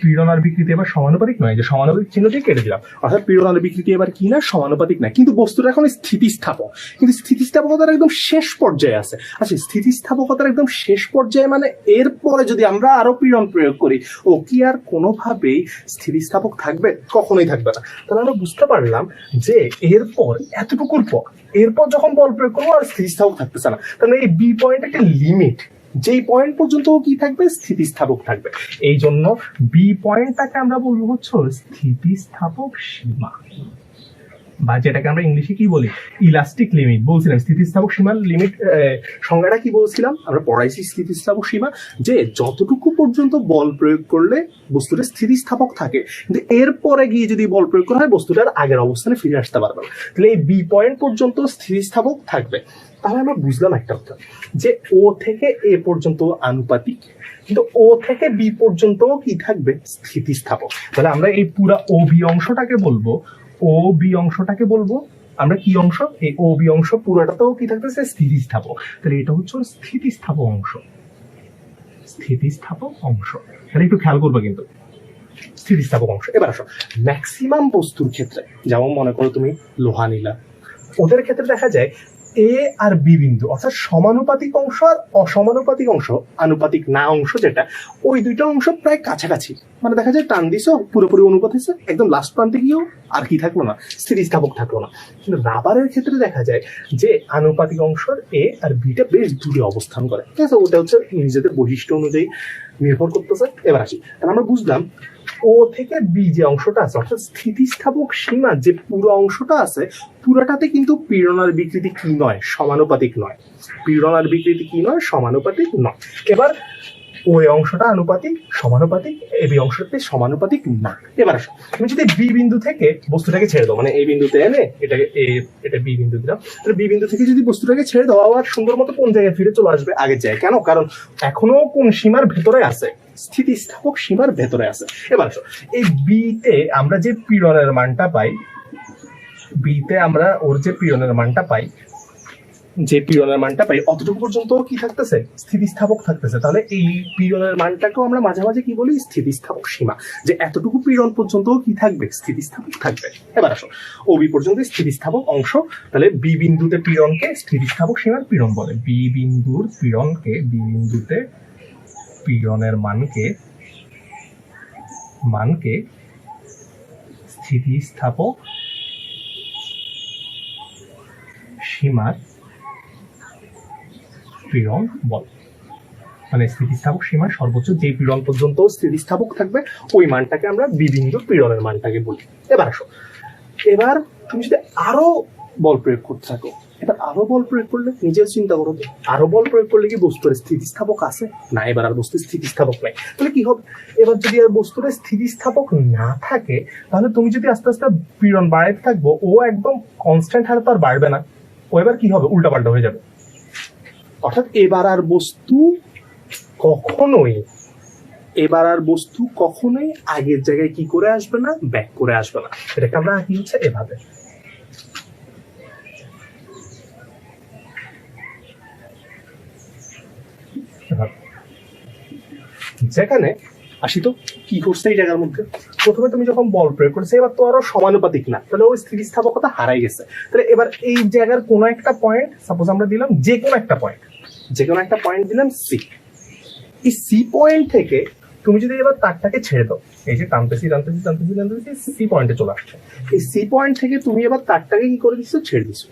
পীড়ন আর বিকৃতি এবার সমানুপাতিক নয়, যে সমানুপাতিক চিহ্ন দিয়ে কেটে দিলাম, অর্থাৎ পীড়ন আর বিকৃতি এবার কি না, সমানুপাতিক না। কিন্তু বস্তুটা এখন স্থিতিস্থাপক, কিন্তু স্থিতিস্থাপকতার একদম শেষ পর্যায়ে আছে। আচ্ছা, স্থিতিস্থাপকতার একদম শেষ পর্যায়ে মানে এরপরে যদি আমরা আরো পীড়ন প্রয়োগ করি, ও কি আর কোনোভাবেই স্থিতিস্থাপক থাকবে? কখনোই থাকবে না। তাহলে আমরা বুঝতে পারলাম যে এরপর, এতটুকুর পর, এরপর যখন বল প্রয়োগ করবো আর স্থিতিস্থাপক থাকতেছে না। তাহলে এই বি পয়েন্ট একটা লিমিট, যেই পয়েন্ট পর্যন্ত কি থাকবে, স্থিতিস্থাপক থাকবে। এই জন্য বি পয়েন্টটাকে আমরা বলবো হচ্ছে স্থিতিস্থাপক সীমা, বা যেটাকে আমরা ইংলিশে কি বলি, ইলাস্টিক লিমিট বলছিলাম। স্থিতিস্থাপক সীমার লিমিট সংজ্ঞাটা কি বলছিলাম, আমরা পড়াইছি স্থিতিস্থাপক সীমা, যে যতটুকু পর্যন্ত বল প্রয়োগ করলে বস্তুটা স্থিতিস্থাপক থাকে, কিন্তু এরপরে গিয়ে যদি বল প্রয়োগ করা হয় বস্তুটার আগের অবস্থানে ফিরে আসতে পারবে না। তাহলে এই বি পয়েন্ট পর্যন্ত স্থিতিস্থাপক থাকবে। তাহলে আমরা বুঝলাম একটা কথা, যে ও থেকে এ পর্যন্ত আনুপাতিক, কিন্তু ও থেকে বি পর্যন্ত কি থাকবে, স্থিতিস্থাপক। তাহলে আমরা এই পুরা ও বি অংশটাকে বলবো, ও বি অংশটাকে বলবো আমরা কি অংশ, এই ও বি অংশ পুরোটাতেও কি থাকতেছে, স্থিতিস্থাপক। তাহলে এটা হচ্ছে স্থিতিস্থাপক অংশ, স্থিতিস্থাপক অংশ। তাহলে একটু খেয়াল করবে কিন্তু স্থিতিস্থাপক অংশ। এবার আসো ম্যাক্সিমাম বস্তুর ক্ষেত্রে, যেমন মনে করো তুমি লোহা নিলা, ওদের ক্ষেত্রে দেখা যায় এ আর বি বিন্দু, অর্থাৎ সমানুপাতিক অংশ আর অসমানুপাতিক অংশ, আনুপাতিক না অংশ যেটা, ওই দুইটা অংশ প্রায় কাছাকাছি। মানে দেখা যায় টান দিছো, পুরোপুরি অনুপাত হয়েছে, একদম লাস্ট প্রান্তে গিয়েও আর কি থাকলো না, স্থিতিস্থাপক থাকলো না। কিন্তু রাবারের ক্ষেত্রে দেখা যায় যে আনুপাতিক অংশের এ আর বিটা বেশ দূরে অবস্থান করে। ঠিক আছে, ওটা হচ্ছে নিজেদের বৈশিষ্ট্য অনুযায়ী নির্ভর করতেছে। এবার আসি, তাহলে আমরা বুঝলাম ও থেকে বি যে অংশটা আছে, অর্থাৎ স্থিতিস্থাপক সীমা যে পুরো অংশটা আছে, পুরোটাতে কিন্তু পীড়ন আর বিকৃতি কি নয়, সমানুপাতিক নয়। পীড়ন আর বিকৃতি কি নয়, সমানুপাতিক নয়। এবার ওই অংশটা আনুপাতিক, সমানুপাতিক, এ বি অংশতে সমানুপাতিক না। এবার আসো, তুমি যদি বি বিন্দু থেকে বস্তুটাকে ছেড়ে দাও, মানে এই বিন্দুতে এনে এটাকে এটা বি বিন্দু দিলাম, বি বিন্দু থেকে যদি বস্তুটাকে ছেড়ে দাও, আবার সুন্দর মতো কোন জায়গায় ফিরে চলে আসবে, আগের জায়গায়। কেন? কারণ এখনো কোন সীমার ভেতরে আছে, স্থিতিস্থাপক সীমার ভেতরে আছে। এবার আসো, এই বিতে আমরা যে পীড়নের মানটা পাই, বিতে আমরা ওর যে পীড়নের মানটা পাই, যে পীড়নের মানটা পাই অতটুকু পর্যন্ত কি থাকতেছে, স্থিতিস্থাপক থাকতেছে। তাহলে এই পীড়নের মানটাকেও আমরা মাঝে মাঝে কি বলি, স্থিতিস্থাপক সীমা, যে এতটুকু পীড়ন পর্যন্ত কি থাকবে, স্থিতিস্থাপক থাকবে। এবার আসো, ও বি পর্যন্ত স্থিতিস্থাপক অংশ। তাহলে বি বিন্দুতে পীড়নকে স্থিতিস্থাপক সীমার পীড়ন বলে। বি বিন্দুর পীড়নকে, বি বিন্দুতে পীড়নের মানকে স্থিতিস্থাপক সীমার পীড়ন বল। মানে স্থিতিস্থাপক সীমার সর্বোচ্চ যে পীড়ন পর্যন্ত স্থিতিস্থাপক থাকবে ওই মানটাকে আমরা বি বিন্দুর পীড়নের মানটাকে বলি। এবার আসো, এবার তুমি যদি আরো বল প্রয়োগ করতে থাকো। এবার আরো বল প্রয়োগ করলে নিজেও চিন্তা করো তো, আরো বল প্রয়োগ করলে কি বস্তুর স্থিতিস্থাপক আছে? না, এবার আর বস্তুর স্থিতিস্থাপক নাই। তাহলে কি হবে? এবার যদি আর বস্তুর স্থিতিস্থাপক না থাকে, তাহলে তুমি যদি আস্তে আস্তে পীড়ন বাড়াইতে থাকবো, ও একদম কনস্ট্যান্ট হারে তো আর বাড়বে না, ও এবার কি হবে? উল্টাপাল্টা হয়ে যাবে। অর্থাৎ এবার আর বস্তু কখনোই আগের জায়গায় কি করে আসবে না, ব্যাক করে আসবে না। এটাকে আমরা কি হচ্ছে এভাবে। যেখানে আসি তো কি করছে এই জায়গার মধ্যে, প্রথমে তুমি যখন বল প্রয়োগ করেছো এবার তো আরো সমানুপাতিক না, তাহলে ওই স্থিতিস্থাপকতা হারাই গেছে। তাহলে এবার এই জায়গার কোনো একটা পয়েন্ট, সাপোজ আমরা দিলাম যে কোনো একটা পয়েন্ট দিলাম সি। এই সি পয়েন্ট থেকে তুমি যদি এবার তারটাকে ছেড়ে দাও, এই যে টানতেছি সি পয়েন্টে চলে আসছে, এই সি পয়েন্ট থেকে তুমি এবার তারটাকে কি করে দিচ্ছ? ছেড়ে দিচ্ছ।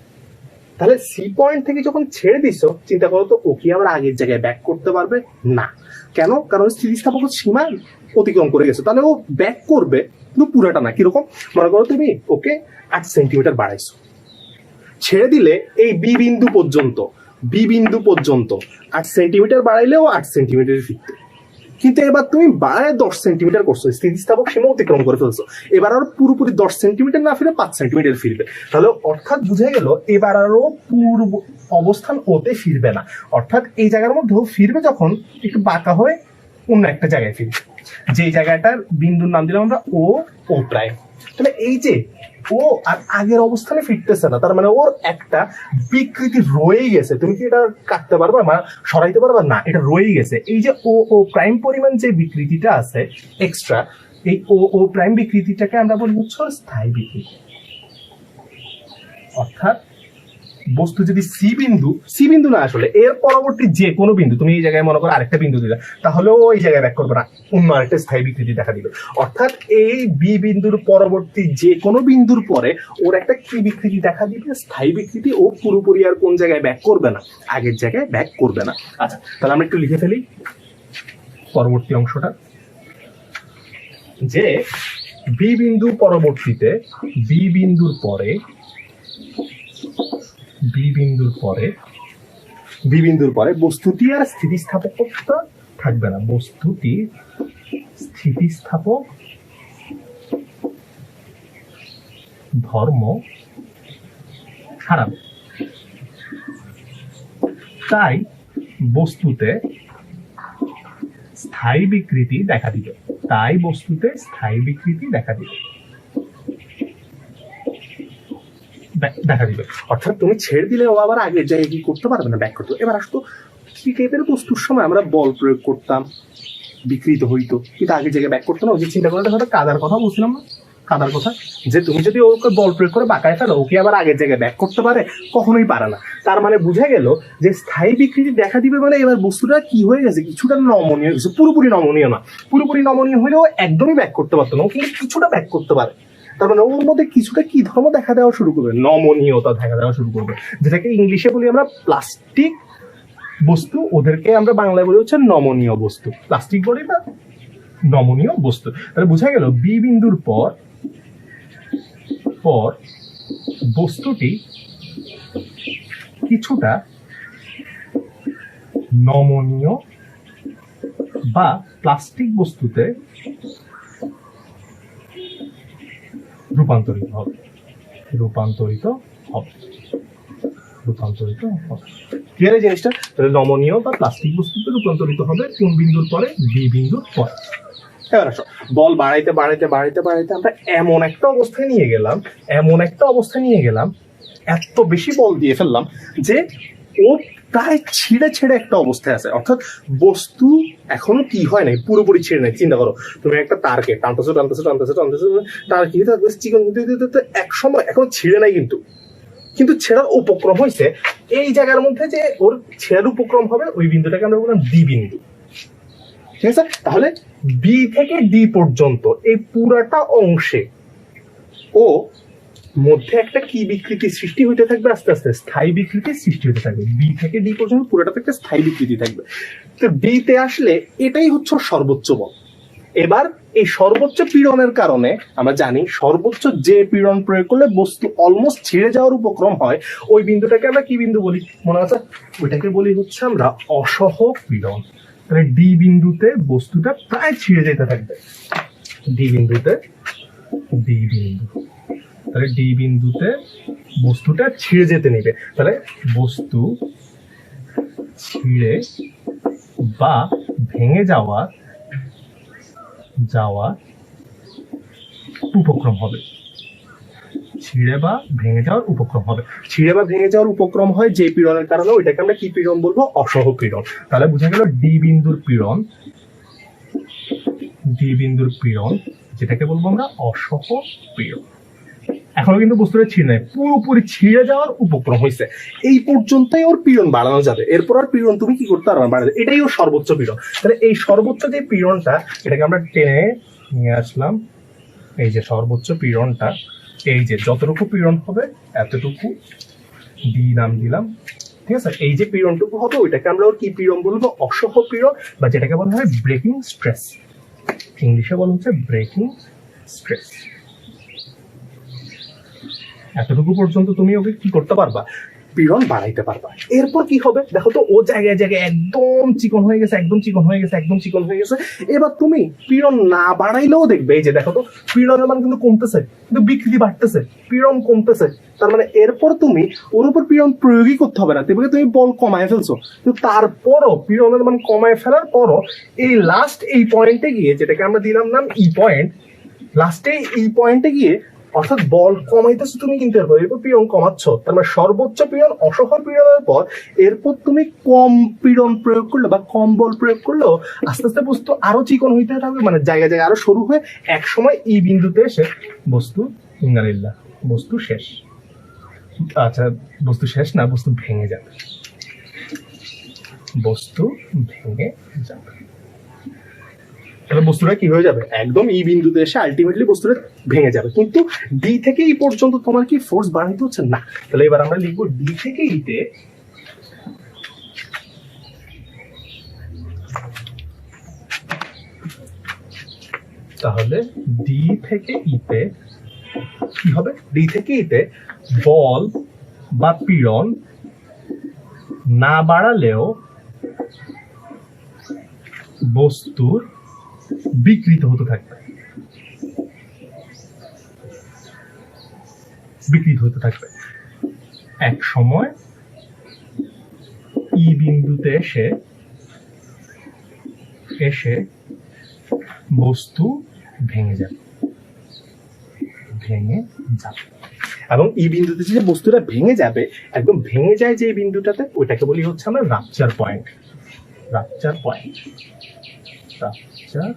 তাহলে সি পয়েন্ট থেকে যখন ছেড়ে দিছো, চিন্তা করো তো ও কি আবার আগের জায়গায় ব্যাক করতে পারবে? না। কেন? কারণ স্থিতিস্থাপক সীমা অতিক্রম করে গেছে। তাহলে ও ব্যাক করবে, কিন্তু পুরাটা না। কিরকম? মনে করো তুমি ওকে 8 সেন্টিমিটার বাড়াইছো, ছেড়ে দিলে এই বি বিন্দু পর্যন্ত 8 সেন্টিমিটার বাড়াইলেও 8 সেন্টিমিটার ফিরতে, কিন্তু এবার তুমি বাড়ায় 10 সেন্টিমিটার করছো, স্থিতিস্থাপক সীমা অতিক্রম করে ফেলছো। এবার আরো পুরোপুরি 10 সেন্টিমিটার না ফিরে 5 সেন্টিমিটার ফিরবে। তাহলে অর্থাৎ বুঝা গেল এবার আরো পূর্ব অবস্থান ওতে ফিরবে না। অর্থাৎ এই জায়গার মধ্যেও ফিরবে যখন একটু বাঁকা হয়ে অন্য একটা জায়গায় ফিরবে, যে জায়গাটার বিন্দুর নাম দিলাম আমরা ও প্রাইম। তাহলে এই যে ও আর আগের অবস্থানে ফিরতেছে না, তার মানে ওর একটা বিকৃতি রয়েই গেছে। তুমি কি এটা কাটতে পারবা, মানে সরাইতে পারবা? না, এটা রয়েই গেছে। এই যে ও প্রাইম পরিমাণ যে বিকৃতিটা আছে এক্সট্রা, এই ও প্রাইম বিকৃতিটাকে আমরা বলি হচ্ছে স্থায়ী বিকৃতি। অর্থাৎ বস্তু যদি সি বিন্দু না, আসলে এর পরবর্তী যে কোনো বিন্দু, তুমি এই জায়গায় মনে করো আরেকটা বিন্দু দিলে, তাহলেও ওই জায়গায় ব্যাক করবে না, অন্য আরেকটা স্থায়ী বিকৃতি দেখা দিবে। অর্থাৎ এই বি বিন্দুর পরবর্তী যে কোনো বিন্দুর পরে ওর একটা কি বিকৃতি দেখা দিবে? স্থায়ী বিকৃতি। ও পুরোপুরি আর কোন জায়গায় ব্যাক করবে না? আগের জায়গায় ব্যাক করবে না। আচ্ছা, তাহলে আমরা একটু লিখে ফেলি পরবর্তী অংশটা, যে বি বিন্দুর পরে বস্তুটি আর স্থিতিস্থাপকতা থাকবে না, বস্তুটি স্থিতিস্থাপক ধর্ম হারাবে। তাই বস্তুতে স্থায়ী বিকৃতি দেখা দিবে। অর্থাৎ তুমি ছেড়ে দিলে ও আবার আগের জায়গায় কি করতে পারবে না, ব্যাক করতে। এবার আসতো কি টাইপের বস্তুর সময় আমরা বল প্রয়োগ করতাম, বিকৃত হইতো, কিন্তু আগের জায়গায় ব্যাক করতো না। ওই যে চিন্তা করলে হয়তো কাদার কথা বলছিলাম না, কাদার কথা, যে তুমি যদি ওকে বল প্রয়োগ করে বাঁকায় ফেলো, ওকে আবার আগের জায়গায় ব্যাক করতে পারে? কখনোই পারে না। তার মানে বুঝা গেল যে স্থায়ী বিকৃতি দেখা দিবে মানে এবার বস্তুটা কি হয়ে গেছে? কিছুটা নমনীয় গেছে, পুরোপুরি নমনীয় না। পুরোপুরি নমনীয় হলেও একদমই ব্যাক করতে পারতো না, ও কিন্তু কিছুটা ব্যাক করতে পারে। তার মানে ওর মধ্যে কিছুটা কি ধর্ম দেখা দেওয়া শুরু করবে? নমনীয়তা দেখা দেওয়া শুরু করবে, যেটাকে ইংলিশে বলি আমরা প্লাস্টিক বস্তু, ওদেরকে আমরা বাংলায় বলি হচ্ছে নমনীয় বস্তু। প্লাস্টিক বলি না, নমনীয় বস্তু। তাহলে বোঝা গেল বি বিন্দুর পর বস্তুটি কিছুটা নমনীয় বা প্লাস্টিক বস্তুতে রূপান্তরিত হবে। ক্লিয়ার এই জিনিসটা? তাহলে নমনীয় বা প্লাস্টিক বস্তুতে রূপান্তরিত হবে কোন বিন্দুর পরে? বি বিন্দুর পরে। এবার আসো, বল বাড়াইতে আমরা এমন একটা অবস্থায় নিয়ে গেলাম, এত বেশি বল দিয়ে ফেললাম যে ও প্রায় ছিঁড়ে একটা অবস্থায় আছে। অর্থাৎ বস্তু এখনো কি হয় নাই, পুরোপুরি ছিঁড়ে নাই। চিন্তা করো, তুমি একটা তারকে টানতেছো, তার কি থাকবে? চিকন, এক সময় এখনো ছিঁড়ে নাই, কিন্তু ছেঁড়ার উপক্রম হয়েছে। এই জায়গার মধ্যে যে ওর ছেঁড়ার উপক্রম হবে, ওই বিন্দুটাকে আমরা বললাম ডি বিন্দু। ঠিক আছে? তাহলে বি থেকে ডি পর্যন্ত এই পুরাটা অংশে ও মধ্যে একটা কি বিকৃতি সৃষ্টি হইতে থাকবে? আস্তে আস্তে স্থায়ী বিকৃতি সৃষ্টি হতে থাকবে। বি থেকে ডি পর্যন্ত পুরোটাতে একটা স্থায়ী বিকৃতি থাকবে। তো ডি তে আসলে এটাই হচ্ছে সর্বোচ্চ বল। এবার এই সর্বোচ্চ পীড়নের কারণে আমরা জানি সর্বোচ্চ যে পীড়ন প্রয়োগ করলে বস্তু অলমোস্ট ছিঁড়ে যাওয়ার উপক্রম হয়, ওই বিন্দুটাকে আমরা কি বিন্দু বলি মনে আছে? ওইটাকে বলি হচ্ছে আমরা অসহ পীড়ন। তাহলে ডি বিন্দুতে বস্তুটা প্রায় ছিঁড়ে যেতে থাকবে, ডি বিন্দুতে, ডি বিন্দু, তাহলে ডি বিন্দুতে বস্তুটা ছিঁড়ে যেতে নিবে। তাহলে বস্তু ছিঁড়ে বা ভেঙে যাওয়া উপক্রম হবে, ছিঁড়ে বা ভেঙে যাওয়ার উপক্রম হবে। ছিঁড়ে বা ভেঙে যাওয়ার উপক্রম হয় যে পীড়নের কারণে, ওইটাকে আমরা কি পীড়ন বলবো? অসহ পীড়ন। তাহলে বোঝা গেল ডি বিন্দুর পীড়ন, ডি বিন্দুর পীড়ন যেটাকে বলবো আমরা অসহ পীড়ন। এখনো কিন্তু বস্তুটা ছিঁড়ে নাই, পুরোপুরি ছিঁড়ে যাওয়ার উপক্রম হয়েছে, এই পর্যন্তই ওর পীড়ন বাড়ানো যাবে, এরপর আর পীড়ন তুমি কি করতে পারবে? বাড়াতে। এটাই ওর সর্বোচ্চ পীড়ন। তাহলে এই সর্বোচ্চ যে পীড়নটা, এটাকে আমরা টেনে নিয়ে আসলাম, এই যে সর্বোচ্চ পীড়নটা, এই যে যতটুকু পীড়ন হবে এতটুকু ডি নাম দিলাম, ঠিক আছে? এই যে পীড়নটুকু হবে ওইটাকে আমরা ওর কি পীড়ন বলবো? অসহ পীড়ন, বা যেটাকে বলা হয় ব্রেকিং স্ট্রেস, ইংলিশে বলা হচ্ছে ব্রেকিং স্ট্রেস। এতটুকু পর্যন্ত তুমি ওকে কি করতে পারবা? পীড়ন বাড়াইতে পারবা। এরপর কি হবে দেখো তো, ও জায়গায় জায়গায় একদম চিকন হয়ে গেছে, একদম চিকন হয়ে গেছে, একদম চিকন হয়ে গেছে। এবার তুমি পীড়ন না বাড়াইলেও দেখবে, এই যে দেখো তো পীড়নের মান কিন্তু কমতেছে, কিন্তু বিকৃতি বাড়তেছে, পীড়ন কমতেছে। তার মানে এরপর তুমি ওর উপর পীড়ন প্রয়োগই করতে হবে না, তুমি বল কমায় ফেলছো, কিন্তু তারপরও পীড়নের মান কমায় ফেলার পরও এই লাস্ট এই পয়েন্টে গিয়ে, যেটাকে আমরা দিলাম নাম ই পয়েন্ট, লাস্টে এই পয়েন্টে গিয়ে অর্থাৎ বল কমাইতেছো তুমি, কিন্তু এরপর পীড়ন কমাচ্ছ। তার মানে সর্বোচ্চ পীড়ন অসহ পীড়নের পর এরপর তুমি কম পীড়ন প্রয়োগ করলে বা কম বল প্রয়োগ করলেও আস্তে আস্তে বস্তু আরো চিকন হইতে থাকবে, মানে জায়গায় জায়গায় আরো সরু হয়ে এক সময় এই বিন্দুতে এসে বস্তু ইন্নালিল্লাহ, বস্তু শেষ। আচ্ছা, বস্তু শেষ না, বস্তু ভেঙে যাবে, বস্তু ভেঙে যাবে। তাহলে বস্তুটা কি হয়ে যাবে? একদম ই বিন্দুতে এসে আলটিমেটলি বস্তুটা ভেঙে যাবে। কিন্তু ডি থেকে ই পর্যন্ত তোমার কি ফোর্স বাড়াইতে হচ্ছে না। তাহলে এবার আমরা লিখবো ডি থেকে ইতে তাহলে ডি থেকে ইতে কি হবে? ডি থেকে ইতে বল বা পীড়ন না বাড়ালেও বস্তুর বিকৃত হতে থাকবে, বিকৃত হতে থাকবে। এক সময় ই বিন্দুতে এসে বস্তু ভেঙে যাবে, ভেঙে যাবে। এবং এই বিন্দুতে যে বস্তুটা ভেঙে যাবে, একদম ভেঙে যায় যে বিন্দুটাতে, ওইটাকে বলি হচ্ছে আমরা rupture point, rupture point, rupture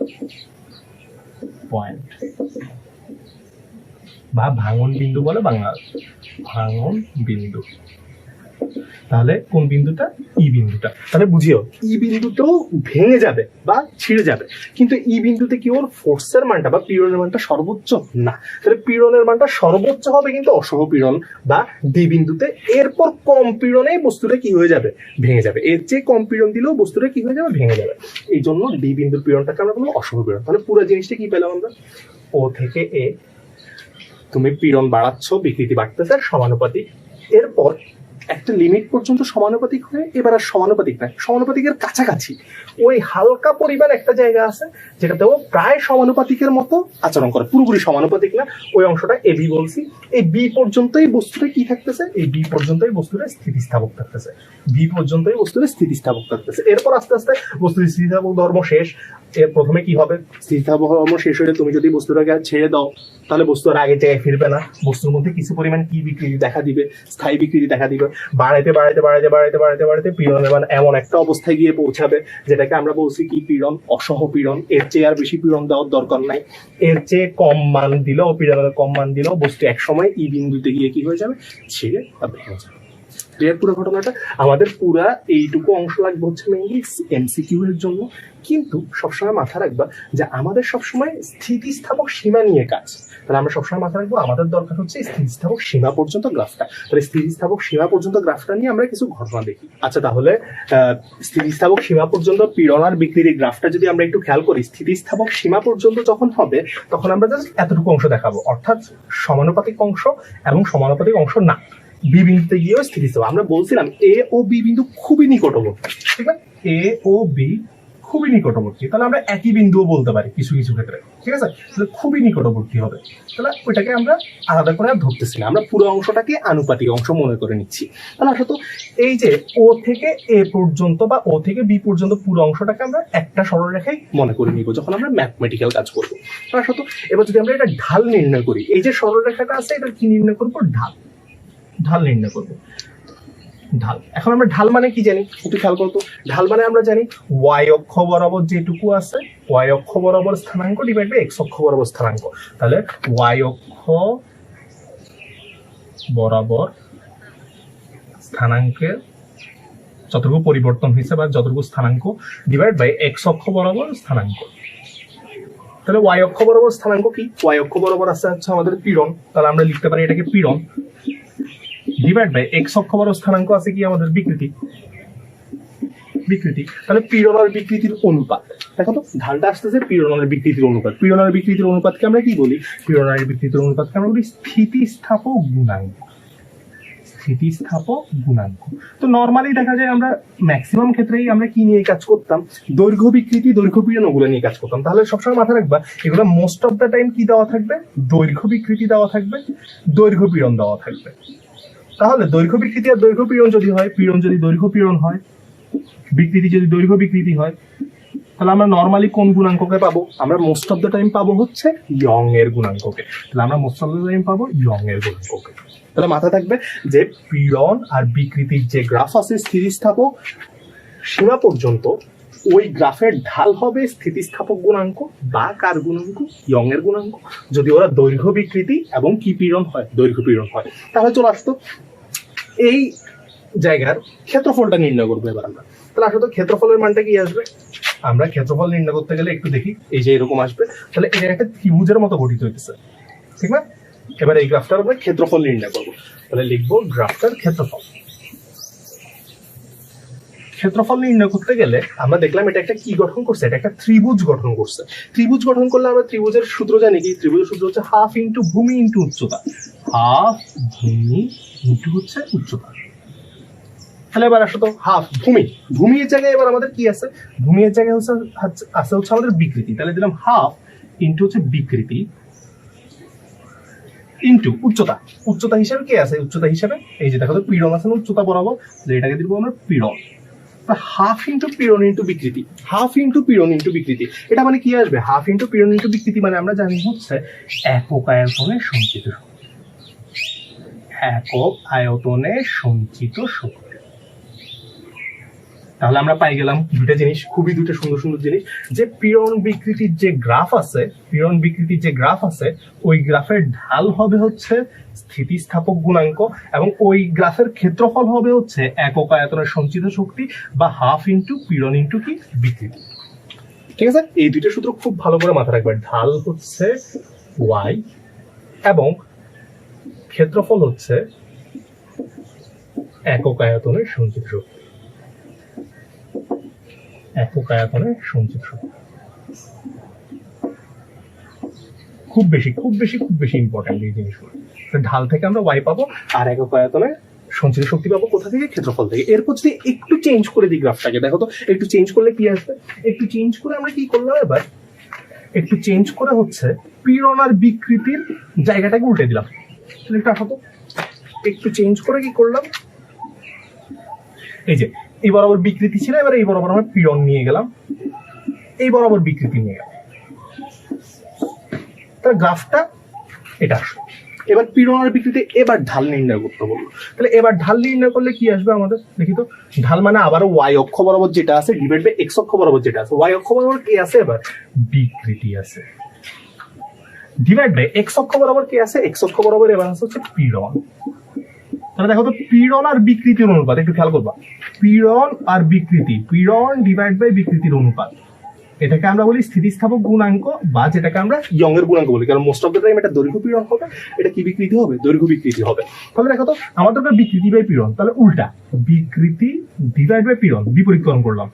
point বা ভাঙন বিন্দু বলে বাংলা, ভাঙন বিন্দু। তাহলে কোন বিন্দুটা? ই বিন্দুটা। তাহলে বুঝিও ই বিন্দুতেও ভেঙে যাবে বা ছিঁড়ে যাবে, কিন্তু ই বিন্দুতে কি ওর ফোর্সের মানটা বা পীড়নের মানটা সর্বোচ্চ না। তাহলে পীড়নের মানটা সর্বোচ্চ হবে কিন্তু অসহ পীড়ন বা ডি বিন্দুতে। এরপর কম পীড়নে বস্তুটা কি হয়ে যাবে? ভেঙে যাবে। এর চেয়ে কম পীড়ন দিলেও বস্তুটা কি হয়ে যাবে? ভেঙে যাবে। এই জন্য ডি বিন্দুর পীড়নটাকে আমরা বলবো অসহ পীড়ন। তাহলে পুরো জিনিসটা কি পেলাম আমরা? ও থেকে এ তুমি পীড়ন বাড়াচ্ছ, বিকৃতি বাড়তেছে, সমানুপাতিক। এরপর একটা লিমিট পর্যন্ত সমানুপাতিক হয়ে এবার আর সমানুপাতিক নয়, সমানুপাতিকের কাছাকাছি ওই হালকা পরিমাণ একটা জায়গা আছে যেটাতেও প্রায় সমানুপাতিকের মতো আচরণ করে, পুরোপুরি সমানুপাতিক না। ওই অংশটা এ বি বলছি। এই বি পর্যন্তই বস্তুটা কি থাকতেছে? এই বি পর্যন্তই বস্তুটা স্থিতিস্থাপক থাকতেছে, বি পর্যন্তই বস্তুটা স্থিতিস্থাপক থাকতেছে। এরপর আস্তে আস্তে বস্তুর স্থিতিস্থাপক ধর্ম শেষ। এর প্রথমে কি হবে? স্থিতিস্থাপক ধর্ম শেষ হলে তুমি যদি বস্তুটাকে ছেড়ে দাও, তাহলে বস্তু আর আগের জায়গায় ফিরবে না। বস্তুর মধ্যে কিছু পরিমাণ কি বিকৃতি দেখা দিবে? স্থায়ী বিকৃতি দেখা দিবে। বাড়াইতে বাড়াইতে বাড়াইতে বাড়াইতে বাড়াইতে বাড়াইতে পীড়নের মান এমন একটা অবস্থায় গিয়ে পৌঁছাবে যেটাকে আমরা বলছি কি পীড়ন? অসহ পীড়ন। এর চেয়ে আর বেশি পীড়ন দেওয়ার দরকার নাই। এর চেয়ে কম মান দিলেও, পীড়নের কম মান দিলেও বস্তু এক সময় ই বিন্দুতে গিয়ে কি হয়ে যাবে? ছিঁড়ে বা ভেঙে যাবে। ক্লিয়ার পুরো ঘটনাটা? আমাদের পুরা এইটুকু অংশ লাগবে হচ্ছে মেইনলি এমসিকিউ এর জন্য। কিন্তু সবসময় মাথা রাখবা যে আমাদের সবসময় স্থিতিস্থাপক সীমা নিয়ে কাজ। তাহলে আমরা সবসময় মাথায় রাখবো আমাদের দরকার হচ্ছে স্থিতিস্থাপক সীমা পর্যন্ত গ্রাফটা। তাহলে স্থিতিস্থাপক সীমা পর্যন্ত গ্রাফটা নিয়ে আমরা কিছু ঘটনা দেখি। আচ্ছা, তাহলে স্থিতিস্থাপক সীমা পর্যন্ত পীড়ন আর বিকৃতির গ্রাফটা যদি আমরা একটু খেয়াল করি, স্থিতিস্থাপক সীমা পর্যন্ত যখন হবে তখন আমরা জাস্ট এতটুকু অংশ দেখাবো, অর্থাৎ সমানুপাতিক অংশ এবং সমানুপাতিক অংশ না। বি বিন্দুতে গিয়েও স্থিতিস্থাপক, আমরা বলছিলাম এ ও বি বিন্দু খুবই নিকটবর্তী, ঠিক আছে? এ ও বি খুবই নিকটবর্তী, তাহলে আমরা একই বিন্দুও বলতে পারি কিছু কিছু ক্ষেত্রে, ঠিক আছে? তাহলে খুবই নিকটবর্তী হবে, তাহলে ওইটাকে আমরা আলাদা করে আর ধরতেছি না, আমরা পুরো অংশটাকে আনুপাতিক অংশ মনে করে নিচ্ছি। তাহলে আসলে তো এই যে ও থেকে এ পর্যন্ত বা ও থেকে বি পর্যন্ত পুরো অংশটাকে আমরা একটা সরলরেখায় মনে করে নিব যখন আমরা ম্যাথমেটিক্যাল কাজ করবো। তাহলে আসলে তো এবার যদি আমরা এটা ঢাল নির্ণয় করি, এই যে সরলরেখাটা আছে এটা কি নির্ণয় করবো? ঢাল, ঢাল নির্ণয় করবো। ঢাল, এখন আমরা ঢাল মানে কি জানি একটু খেয়াল করতো। ঢাল মানে আমরা জানি ওয়াই অক্ষ বরাবর যেটুকু আছে, ওয়াই অক্ষ বরাবর স্থানাঙ্ক ডিভাইড বাই এক্স অক্ষ বরাবর স্থানাঙ্ক। তাহলে ওয়াই অক্ষ বরাবর স্থানাঙ্কের যতটুকু পরিবর্তন হয়েছে বা যতটুকু স্থানাঙ্ক ডিভাইড বাই এক্স অক্ষ বরাবর স্থানাঙ্ক। তাহলে ওয়াই অক্ষ বরাবর স্থানাঙ্ক কি? ওয়াই অক্ষ বরাবর আছে হচ্ছে আমাদের পীড়ন, তাহলে আমরা লিখতে পারি এটাকে পীড়ন ডিভাইড বাই এক্স অক্ষ বরাবর স্থানাঙ্ক আছে কি আমাদের বিকৃতি, বিকৃতি। তাহলে পীড়ন আর বিকৃতির অনুপাত, দেখো তো ঢালটা আসতেছে পীড়ন আর বিকৃতির অনুপাত। পীড়ন আর বিকৃতির অনুপাতকে আমরা কি বলি? পীড়ন আর বিকৃতির অনুপাতকে আমরা বলি স্থিতিস্থাপক গুণাঙ্ক, স্থিতিস্থাপক গুণাঙ্ক। তো নরমালি দেখা যায় আমরা ম্যাক্সিমাম ক্ষেত্রেই আমরা কি নিয়ে কাজ করতাম? দৈর্ঘ্য বিকৃতি, দৈর্ঘ্য পীড়ন ওগুলো নিয়ে কাজ করতাম। তাহলে সবসময় মাথায় রাখবা এগুলো মোস্ট অফ দ্য টাইম কি দেওয়া থাকবে? দৈর্ঘ্য বিকৃতি দেওয়া থাকবে, দৈর্ঘ্য পীড়ন দেওয়া থাকবে। তাহলে দৈর্ঘ্য বিকৃতি আর দৈর্ঘ্য পীড়ন যদি হয়, পীড়ন যদি দৈর্ঘ্য পীড়ন হয়, বিকৃতি যদি দৈর্ঘ্য বিকৃতি হয়, তাহলে আমরা নরমালি কোন গুণাঙ্ককে পাবো? আমরা মোস্ট অফ দ্য টাইম পাবো হচ্ছে ইয়ং এর গুণাঙ্ককে। তাহলে আমরা মোস্ট অফ দ্য টাইম পাবো ইয়ং এর গুণাঙ্ককে। তাহলে মাথা থাকবে যে পীড়ন আর বিকৃতির যে গ্রাফ আছে স্থিতিস্থাপক সীমা পর্যন্ত, ওই গ্রাফের ঢাল হবে স্থিতিস্থাপক গুণাঙ্ক বা কার গুণাঙ্ক? ইয়ং এর গুণাঙ্ক, যদি ওরা দৈর্ঘ্য বিকৃতি এবং কি পীড়ন হয়? দৈর্ঘ্য পীড়ন হয়। তাহলে চলে আসতো এই জায়গার ক্ষেত্রফলটা নির্ণয় করবো এবার আমরা। তাহলে আসলে ক্ষেত্রফলের মানটা কি আসবে? আমরা ক্ষেত্রফল নির্ণয় করতে গেলে একটু দেখি, এই যে এরকম আসবে, তাহলে এটা একটা ত্রিভুজের মতো গঠিত হইতেছে, ঠিক না? এবার এই গ্রাফটার আমরা ক্ষেত্রফল নির্ণয় করবো, তাহলে লিখবো গ্রাফটার ক্ষেত্রফল। ক্ষেত্রফল নির্ণয় করতে গেলে আমরা দেখলাম এটা একটা কি গঠন করছে? এটা একটা ত্রিভুজ গঠন করছে। ত্রিভুজ গঠন করলে আমরা ত্রিভুজের সূত্র জানি কি? ত্রিভুজের সূত্র হচ্ছে হাফ ইন্টু ভূমি ইন্টু উচ্চতা, হাফ ভূমি ইন্টু হচ্ছে উচ্চতা। তাহলে এবার আসো তো হাফ ভূমি, ভূমির জায়গায় এবার আমাদের কি আছে? ভূমির জায়গায় হচ্ছে আমাদের বিকৃতি, তাহলে দিলাম হাফ ইন্টু হচ্ছে বিকৃতি ইন্টু উচ্চতা। উচ্চতা হিসাবে কে আছে? উচ্চতা হিসাবে এই যে দেখো তো পীড়ন আছে না উচ্চতা বরাবর, এটাকে দিব আমরা পীড়ন। হাফ ইন্টু পীড়ন ইন্টু বিকৃতি, হাফ ইন্টু পীড়ন ইন্টু বিকৃতি, এটা মানে কি আসবে? হাফ ইন্টু পীড়ন ইন্টু বিকৃতি মানে আমরা জানি হচ্ছে একক আয়তনে সঞ্চিত শক্তি, একক আয়তনে সঞ্চিত শক্তি। তাহলে আমরা পাই গেলাম দুটো জিনিস, খুবই দুটো সুন্দর সুন্দর জিনিস, যে পীড়ন বিকৃতির যে গ্রাফ আছে, পীড়ন বিকৃতির যে গ্রাফ আছে ওই গ্রাফের ঢাল হবে হচ্ছে স্থিতিস্থাপক গুণাঙ্ক এবং ওই গ্রাফের ক্ষেত্রফল হবে হচ্ছে একক আয়তনের সঞ্চিত শক্তি বা হাফ ইন্টু পীড়ন ইন্টু কি বিকৃতি। ঠিক আছে, এই দুইটা সূত্র খুব ভালো করে মাথায় রাখবে। ঢাল হচ্ছে ওয়াই এবং ক্ষেত্রফল হচ্ছে একক আয়তনের সঞ্চিত শক্তি, একক আয়তনে সঞ্চিত শক্তি। খুব বেশি খুব বেশি খুব বেশি ইম্পর্টেন্ট এই জিনিসগুলো। ঢাল থেকে আমরা ওয়াই পাবো আর একক আয়তনে সঞ্চিত শক্তি পাবো কোথা থেকে? ক্ষেত্রফল থেকে। এরপর যদি একটু চেঞ্জ করে দিই গ্রাফটাকে, দেখো তো একটু চেঞ্জ করলে কি আসবে? একটু চেঞ্জ করে আমরা কি করলাম এবার? একটু চেঞ্জ করে হচ্ছে পীড়ন আর বিকৃতির জায়গাটাকে উল্টে দিলাম। একটু আসো তো, একটু চেঞ্জ করে কি করলাম? এই যে এই বরাবর বিকৃতি ছিল, এবার এই বরাবর আমরা পীড়ন নিয়ে গেলাম, এই বরাবর বিকৃতি নিয়ে গেলাম, তাহলে গ্রাফটা এটা আসলো। এবার পীড়ন আর বিকৃতি এবার ঢাল নির্ণয় করতে বলবো। তাহলে এবার ঢাল নির্ণয় করলে কি আসবে আমাদের? দেখি তো, ঢাল মানে আবারও ওয়াই অক্ষ বরাবর যেটা আছে ডিভাইড বাই এক্স অক্ষ বরাবর যেটা আছে। ওয়াই অক্ষ বরাবর কি আছে? এবার বিকৃতি আছে, ডিভাইড বাই এক্স অক্ষ বরাবর কি আছে? এক্স অক্ষ বরাবর এবার আছে হচ্ছে পীড়ন। তাহলে দেখো তো পীড়ন আর বিকৃতির অনুপাত একটু খেয়াল করবা। পীড়ন আর বিকৃতি, পীড়ন ডিভাইড বাই বিকৃতির অনুপাত, এটাকে আমরা বলি স্থিতিস্থাপক গুণাঙ্ক, বা যেটাকে আমরা ইয়ং এর গুণাঙ্ক বলি, কারণ মোস্ট অফ দ্য টাইম এটা দৈর্ঘ্য পীড়ন হবে, এটা কি বিকৃতি হবে, দৈর্ঘ্য বিকৃতি হবে। তাহলে দেখো তো আমাদের বিকৃতি বাই পীড়ন, তাহলে উল্টা বিকৃতি ডিভাইড বাই পীড়ন, বিপরীতকরণ করলাম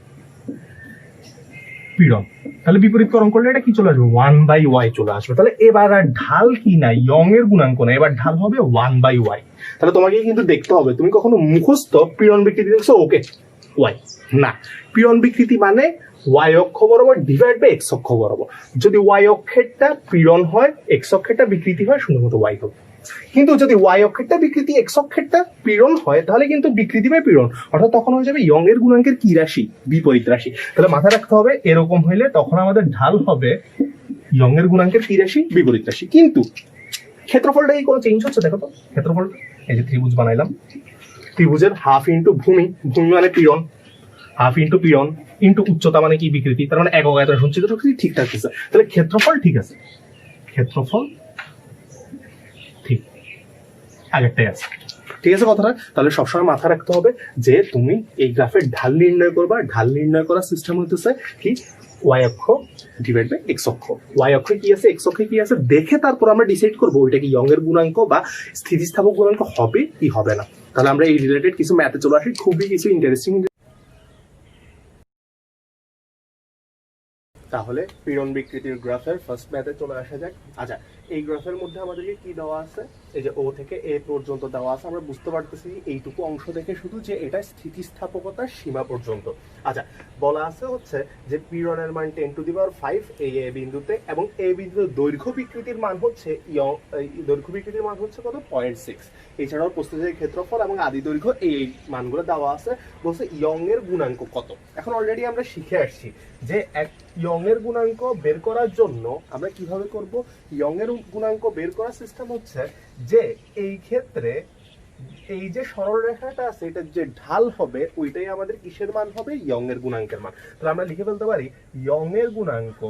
পীড়ন, তাহলে বিপরীতকরণ করলে এটা কি চলে আসবে, 1/y চলে আসবে। তাহলে এবার আর ঢাল কি না, ইয়ং এর গুণাঙ্ক না, এবার ঢাল হবে 1/y। তাহলে তোমাকে কিন্তু দেখতে হবে, তুমি কখনো মুখস্থ পীড়ন বিকৃতি দেখছো ওকে ওয়াই না, পীড়ন বিকৃতি মানে ওয়াই অক্ষ বরাবর ডিভাইড বাই এক্স অক্ষ বরাবর। যদি ওয়াই অক্ষেরটা পীড়ন হয়, এক্স অক্ষেরটা বিকৃতি হয়, শুধুমাত্র ওয়াই হবে। কিন্তু যদি ওয়াই অক্ষেরটা বিকৃতি, এক্স অক্ষেরটা পীড়ন হয়, তাহলে কিন্তু বিকৃতি বাই পীড়ন, অর্থাৎ তখন হয়ে যাবে ইয়ং এর গুণাঙ্কের কি রাশি, বিপরীত রাশি। তাহলে মাথায় রাখতে হবে এরকম হইলে তখন আমাদের ঢাল হবে ইয়ং এর গুণাঙ্কের কি রাশি, বিপরীত রাশি। কিন্তু ক্ষেত্রফলটা কি কোনো চেঞ্জ হচ্ছে, দেখো তো ক্ষেত্রফল, এই যে ত্রিভুজ বানাইলাম, ত্রিভুজের হাফ ইন্টু ভূমি, ভূমি মানে পীড়ন, হাফ ইন্টু পীড়ন ইন্টু উচ্চতা মানে কি বিকৃতি, তার মানে একক আয়তন সঞ্চিত শক্তি ঠিক থাকতেছে। তাহলে ক্ষেত্রফল ঠিক আছে, ক্ষেত্রফল ঠিক আগেরটাই আছে, ঠিক আছে কথাটা। তাহলে সবসময় মাথায় রাখতে হবে যে তুমি এই গ্রাফের ঢাল নির্ণয় করবা, ঢাল নির্ণয় করার সিস্টেম হইতেছে কি, ওয়াই অক্ষ ডিভাইড বাই এক্স অক্ষ। ওয়াই অক্ষে কি আছে, এক্স অক্ষে কি আছে দেখে তারপর আমরা ডিসাইড করবো ওইটা কি ইয়ং এর গুণাঙ্ক বা স্থিতিস্থাপক গুণাঙ্ক হবে কি হবে না। তাহলে আমরা এই রিলেটেড কিছু ম্যাথে চলে আসি, খুবই কিছু ইন্টারেস্টিং। তাহলে পীড়ন বিকৃতির গ্রাফের ফার্স্ট ম্যাথে চলে আসা যাক। আচ্ছা, এই গ্রাফের মধ্যে আমাদেরকে কি দেওয়া আছে, এই যে ও থেকে এ পর্যন্ত দেওয়া আছে, আমরা বুঝতে পারতেছি এইটুকু অংশ দেখে শুধু যে এটা স্থিতিস্থাপকতার সীমা পর্যন্ত। আচ্ছা, বলা আছে হচ্ছে যে পীড়নের মান 10⁵ এই এ বিন্দুতে, এবং এ বিন্দুতে দৈর্ঘ্য বিকৃতির মান হচ্ছে দৈর্ঘ্য বিকৃতির মান হচ্ছে কত, 0.6। এছাড়াও প্রস্থচ্ছেদের ক্ষেত্রফল এবং আদি দৈর্ঘ্য এই মানগুলো দেওয়া আছে। বলছে ইয়ং এর গুণাঙ্ক কত। এখন অলরেডি আমরা শিখে আসছি যে এক ইয়ং এর গুণাঙ্ক বের করার জন্য আমরা কিভাবে করব। ইয়ং এর গুণাঙ্ক বের করার সিস্টেম হচ্ছে যে এই ক্ষেত্রে এই যে সরল রেখাটা আছে এটা যে ঢাল হবে ওইটাই আমাদের কিসের মান হবে, ইয়ং এর গুণাঙ্কের মান। তাহলে আমরা লিখে ফেলতে পারি ইয়ং এর গুণাঙ্ক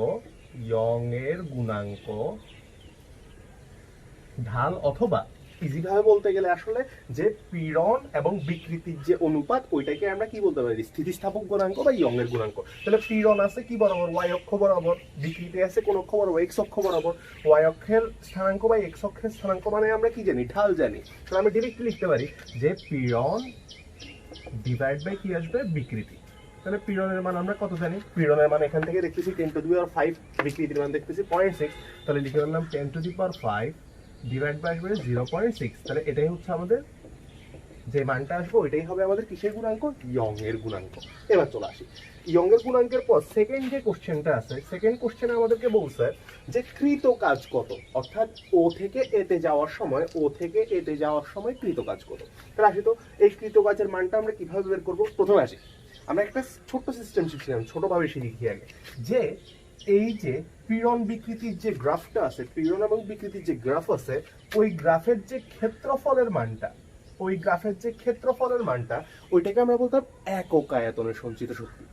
ঢাল, অথবা ইজি ভাবে বলতে গেলে আসলে যে পীড়ন এবং বিকৃতির যে অনুপাত ওইটাকে আমরা কি বলতে পারি, স্থিতিস্থাপক গুণাঙ্ক বা ইয়ং এর গুণাঙ্ক। তাহলে পীড়ন আছে কি বরাবর, ওয়াই অক্ষ বরাবর, বিকৃতি আছে কোন অক্ষ বরাবর, এক্স অক্ষ বরাবর। ওয়াই অক্ষের স্থানাঙ্ক বা এক্স অক্ষের স্থানাঙ্ক মানে আমরা কি জানি, ঢাল জানি। তাহলে আমরা ডিরেক্টলি লিখতে পারি যে পীড়ন ডিভাইড বাই কি আসবে, বিকৃতি। তাহলে পীড়নের মান আমরা কত জানি, পীড়নের মান এখান থেকে দেখতেছি 10⁵, বিকৃতির মান দেখতেছি 0.6। তাহলে লিখে ফেললাম 10⁵ ডিভাইড বাই 0.6। তাহলে এটাই হচ্ছে আমাদের যে মানটা আসবে ওইটাই হবে আমাদের কিসের গুণাঙ্ক, ইয়ং এর গুণাঙ্ক। এবার চলে আসি ইয়ং এর গুণাঙ্কের পর সেকেন্ড যে কোশ্চেনটা আছে, সেকেন্ড কোশ্চেনে আমাদেরকে বলছে যে কৃত কাজ কত, অর্থাৎ ও থেকে এতে যাওয়ার সময় কৃত কাজ কত। তাহলে আসি তো এই কৃত কাজের মানটা আমরা কিভাবে বের করবো। প্রথমে আসি, আমরা একটা ছোট্ট সিস্টেম শিখছিলাম, ছোটভাবে শিখি আগে, যে এই যে পীড়ন বিকৃতির যে গ্রাফটা আছে, পীড়ন এবং বিকৃতির যে গ্রাফ আছে, ওই গ্রাফের যে ক্ষেত্রফলের মানটা ওইটাকে আমরা বলতাম একক আয়তনের সঞ্চিত শক্তি।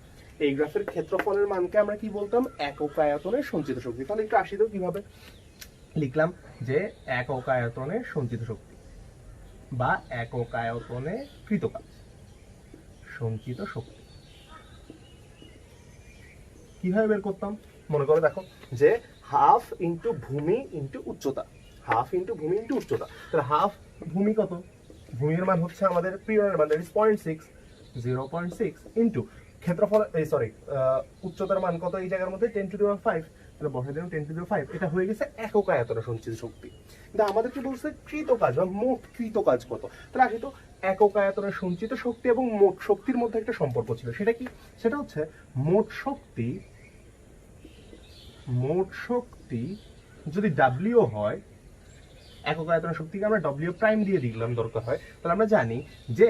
এই গ্রাফের ক্ষেত্রফলের মানকে আমরা কি বলতাম, একক আয়তনের সঞ্চিত শক্তি। তাহলে একটু আসি তো কিভাবে লিখলাম, যে একক আয়তনের সঞ্চিত শক্তি বা একক আয়তনে কৃতকাজ সঞ্চিত শক্তি কিভাবে বের করতাম, মনে করে দেখো যে হাফ ইন্টু ভূমি ইন্টু উচ্চতা, তাহলে হাফ ভূমি কত, ভূমির মান হচ্ছে আমাদের পীড়নের মান 0.6 ইন্টু ক্ষেত্রফল, উচ্চতার মান কত এই জায়গার মধ্যে 10⁵। তাহলে বসাই দিলাম 10⁵, এটা হয়ে গেছে একক আয়তনে সঞ্চিত শক্তি। কিন্তু আমাদেরকে বলছে কৃত কাজ বা মোট কৃত কাজ কত। তাহলে আসি তো একক আয়তনের সঞ্চিত শক্তি এবং মোট শক্তির মধ্যে একটা সম্পর্ক ছিল, সেটা কি, সেটা হচ্ছে মোট শক্তি যদি ডাব্লিউ হয়, একক আয়তনের শক্তিকে আমরা ডব্লিউ প্রাইম দিয়ে দিলাম দরকার হয়, তাহলে আমরা জানি যে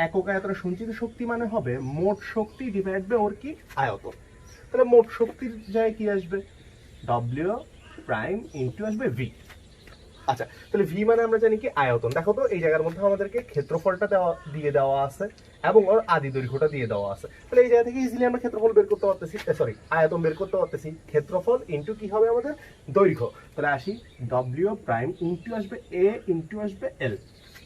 একক আয়তনের সঞ্চিত শক্তি মানে হবে মোট শক্তি ডিভাইড বাই ওর কি আয়তন। তাহলে মোট শক্তির জায়গায় কি আসবে, ডব্লিউ প্রাইম ইন্টু আসবে ভি। আচ্ছা, তাহলে ভি মানে আমরা জানি কি আয়তন। দেখো তো এই জায়গার মধ্যে আমাদেরকে ক্ষেত্রফলটা দিয়ে দেওয়া আছে এবং ওর আদি দৈর্ঘ্যটা দিয়ে দেওয়া আছে। তাহলে এই জায়গা থেকে ইজিলি আমরা ক্ষেত্রফল বের করতে পারতেছি, আয়তন বের করতে পারতেছি। ক্ষেত্রফল ইন্টু কি হবে আমাদের, দৈর্ঘ্য। তাহলে আসি ডব্লিউ প্রাইম ইন্টু আসবে এ ইন্টু আসবে এল।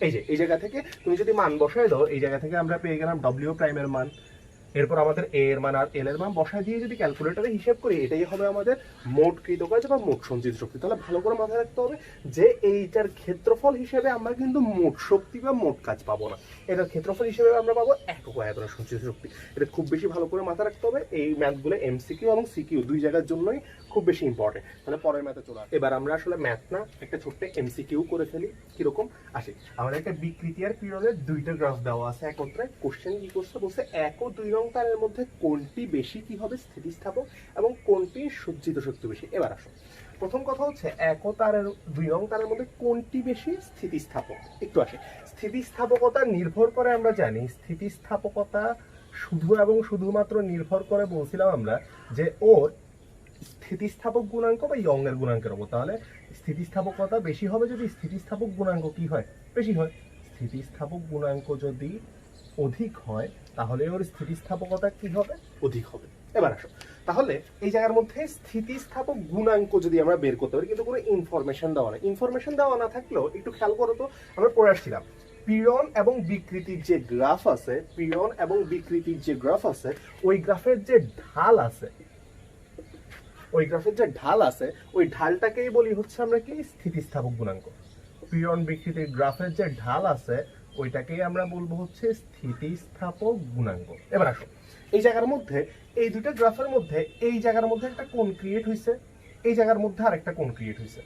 এই যে এই জায়গা থেকে তুমি যদি মান বসায় দাও, এই জায়গা থেকে আমরা পেয়ে গেলাম ডব্লিউ প্রাইমের মান এরপর আমাদের এ এর মান আর এল এর মান বসায় দিয়ে যদি ক্যালকুলেটরে হিসাব করি, এটাই হবে আমাদের মোট কৃতকাজ বা মোট সঞ্চিত শক্তি। তাহলে ভালো করে মাথায় রাখতে হবে যে এইটার ক্ষেত্রফল হিসেবে আমরা কিন্তু মোট শক্তি বা মোট কাজ পাবো না, এটার ক্ষেত্রফল হিসেবে আমরা পাবো একক আয়তনের সঞ্চিত শক্তি। এটা খুব বেশি ভালো করে মাথায় রাখতে হবে। এই ম্যাথগুলো এমসিকিউ এবং সিকিউ দুই জায়গার জন্যই খুব বেশি ইম্পর্টেন্ট। তাহলে পরের ম্যাথে চলে আসে। এবার আমরা আসলে ম্যাথ না, একটা ছোট্ট এমসিকিউ করে ফেলি। কিরকম আসে, আমাদের একটা বিকৃতি আর পিরিয়ডের দুইটা গ্রাফ দেওয়া আছে একত্রে। কোশ্চেন কি করছে, বলছে 1 ও 2 নং তারের মধ্যে কোনটি বেশি কি হবে স্থিতিস্থাপক এবং কোনটি সঞ্চিত শক্তি বেশি। এবার আসো, প্রথম কথা হচ্ছে 1 ও 2 নং তারের মধ্যে কোনটি বেশি স্থিতিস্থাপক। একটু আসে, স্থিতিস্থাপকতা নির্ভর করে, আমরা জানি স্থিতিস্থাপকতা শুধু এবং শুধুমাত্র নির্ভর করে বলছিলাম আমরা যে ওর স্থিতিস্থাপক গুণাঙ্ক বা ইয়ং এর গুণাঙ্কের উপর। তাহলে স্থিতিস্থাপকতা বেশি হবে যদি স্থিতিস্থাপক গুণাঙ্ক কি হয়, বেশি হয়। স্থিতিস্থাপক গুণাঙ্ক যদি অধিক হয় তাহলে ওর স্থিতিস্থাপকতা কি হবে, অধিক হবে। এবার আসো, তাহলে এই জায়গার মধ্যে স্থিতিস্থাপক গুণাঙ্ক যদি আমরা বের করতে পারি, কিন্তু কোনো ইনফরমেশন দেওয়া না, ইনফরমেশন দেওয়া না থাকলেও একটু খেয়াল করো তো, আমরা পড়ে আসছিলাম পীড়ন এবং বিকৃতির যে গ্রাফ আছে, পীড়ন এবং বিকৃতির যে গ্রাফ আছে, ওই গ্রাফের যে ঢাল আছে, ওই গ্রাফের যে ঢাল আছে, ওই ঢালটাকেই বলি হচ্ছে আমরা কি স্থিতিস্থাপক গুণাঙ্ক। পীড়ন বিকৃতির গ্রাফের যে ঢাল আছে ওইটাকেই আমরা বলবো হচ্ছে স্থিতিস্থাপক গুণাঙ্ক। এবার আসো, এই জায়গার মধ্যে এই দুইটা গ্রাফের মধ্যে এই জায়গার মধ্যে একটা কোণ ক্রিয়েট হয়েছে, এই জায়গার মধ্যে আরেকটা কোণ ক্রিয়েট হয়েছে,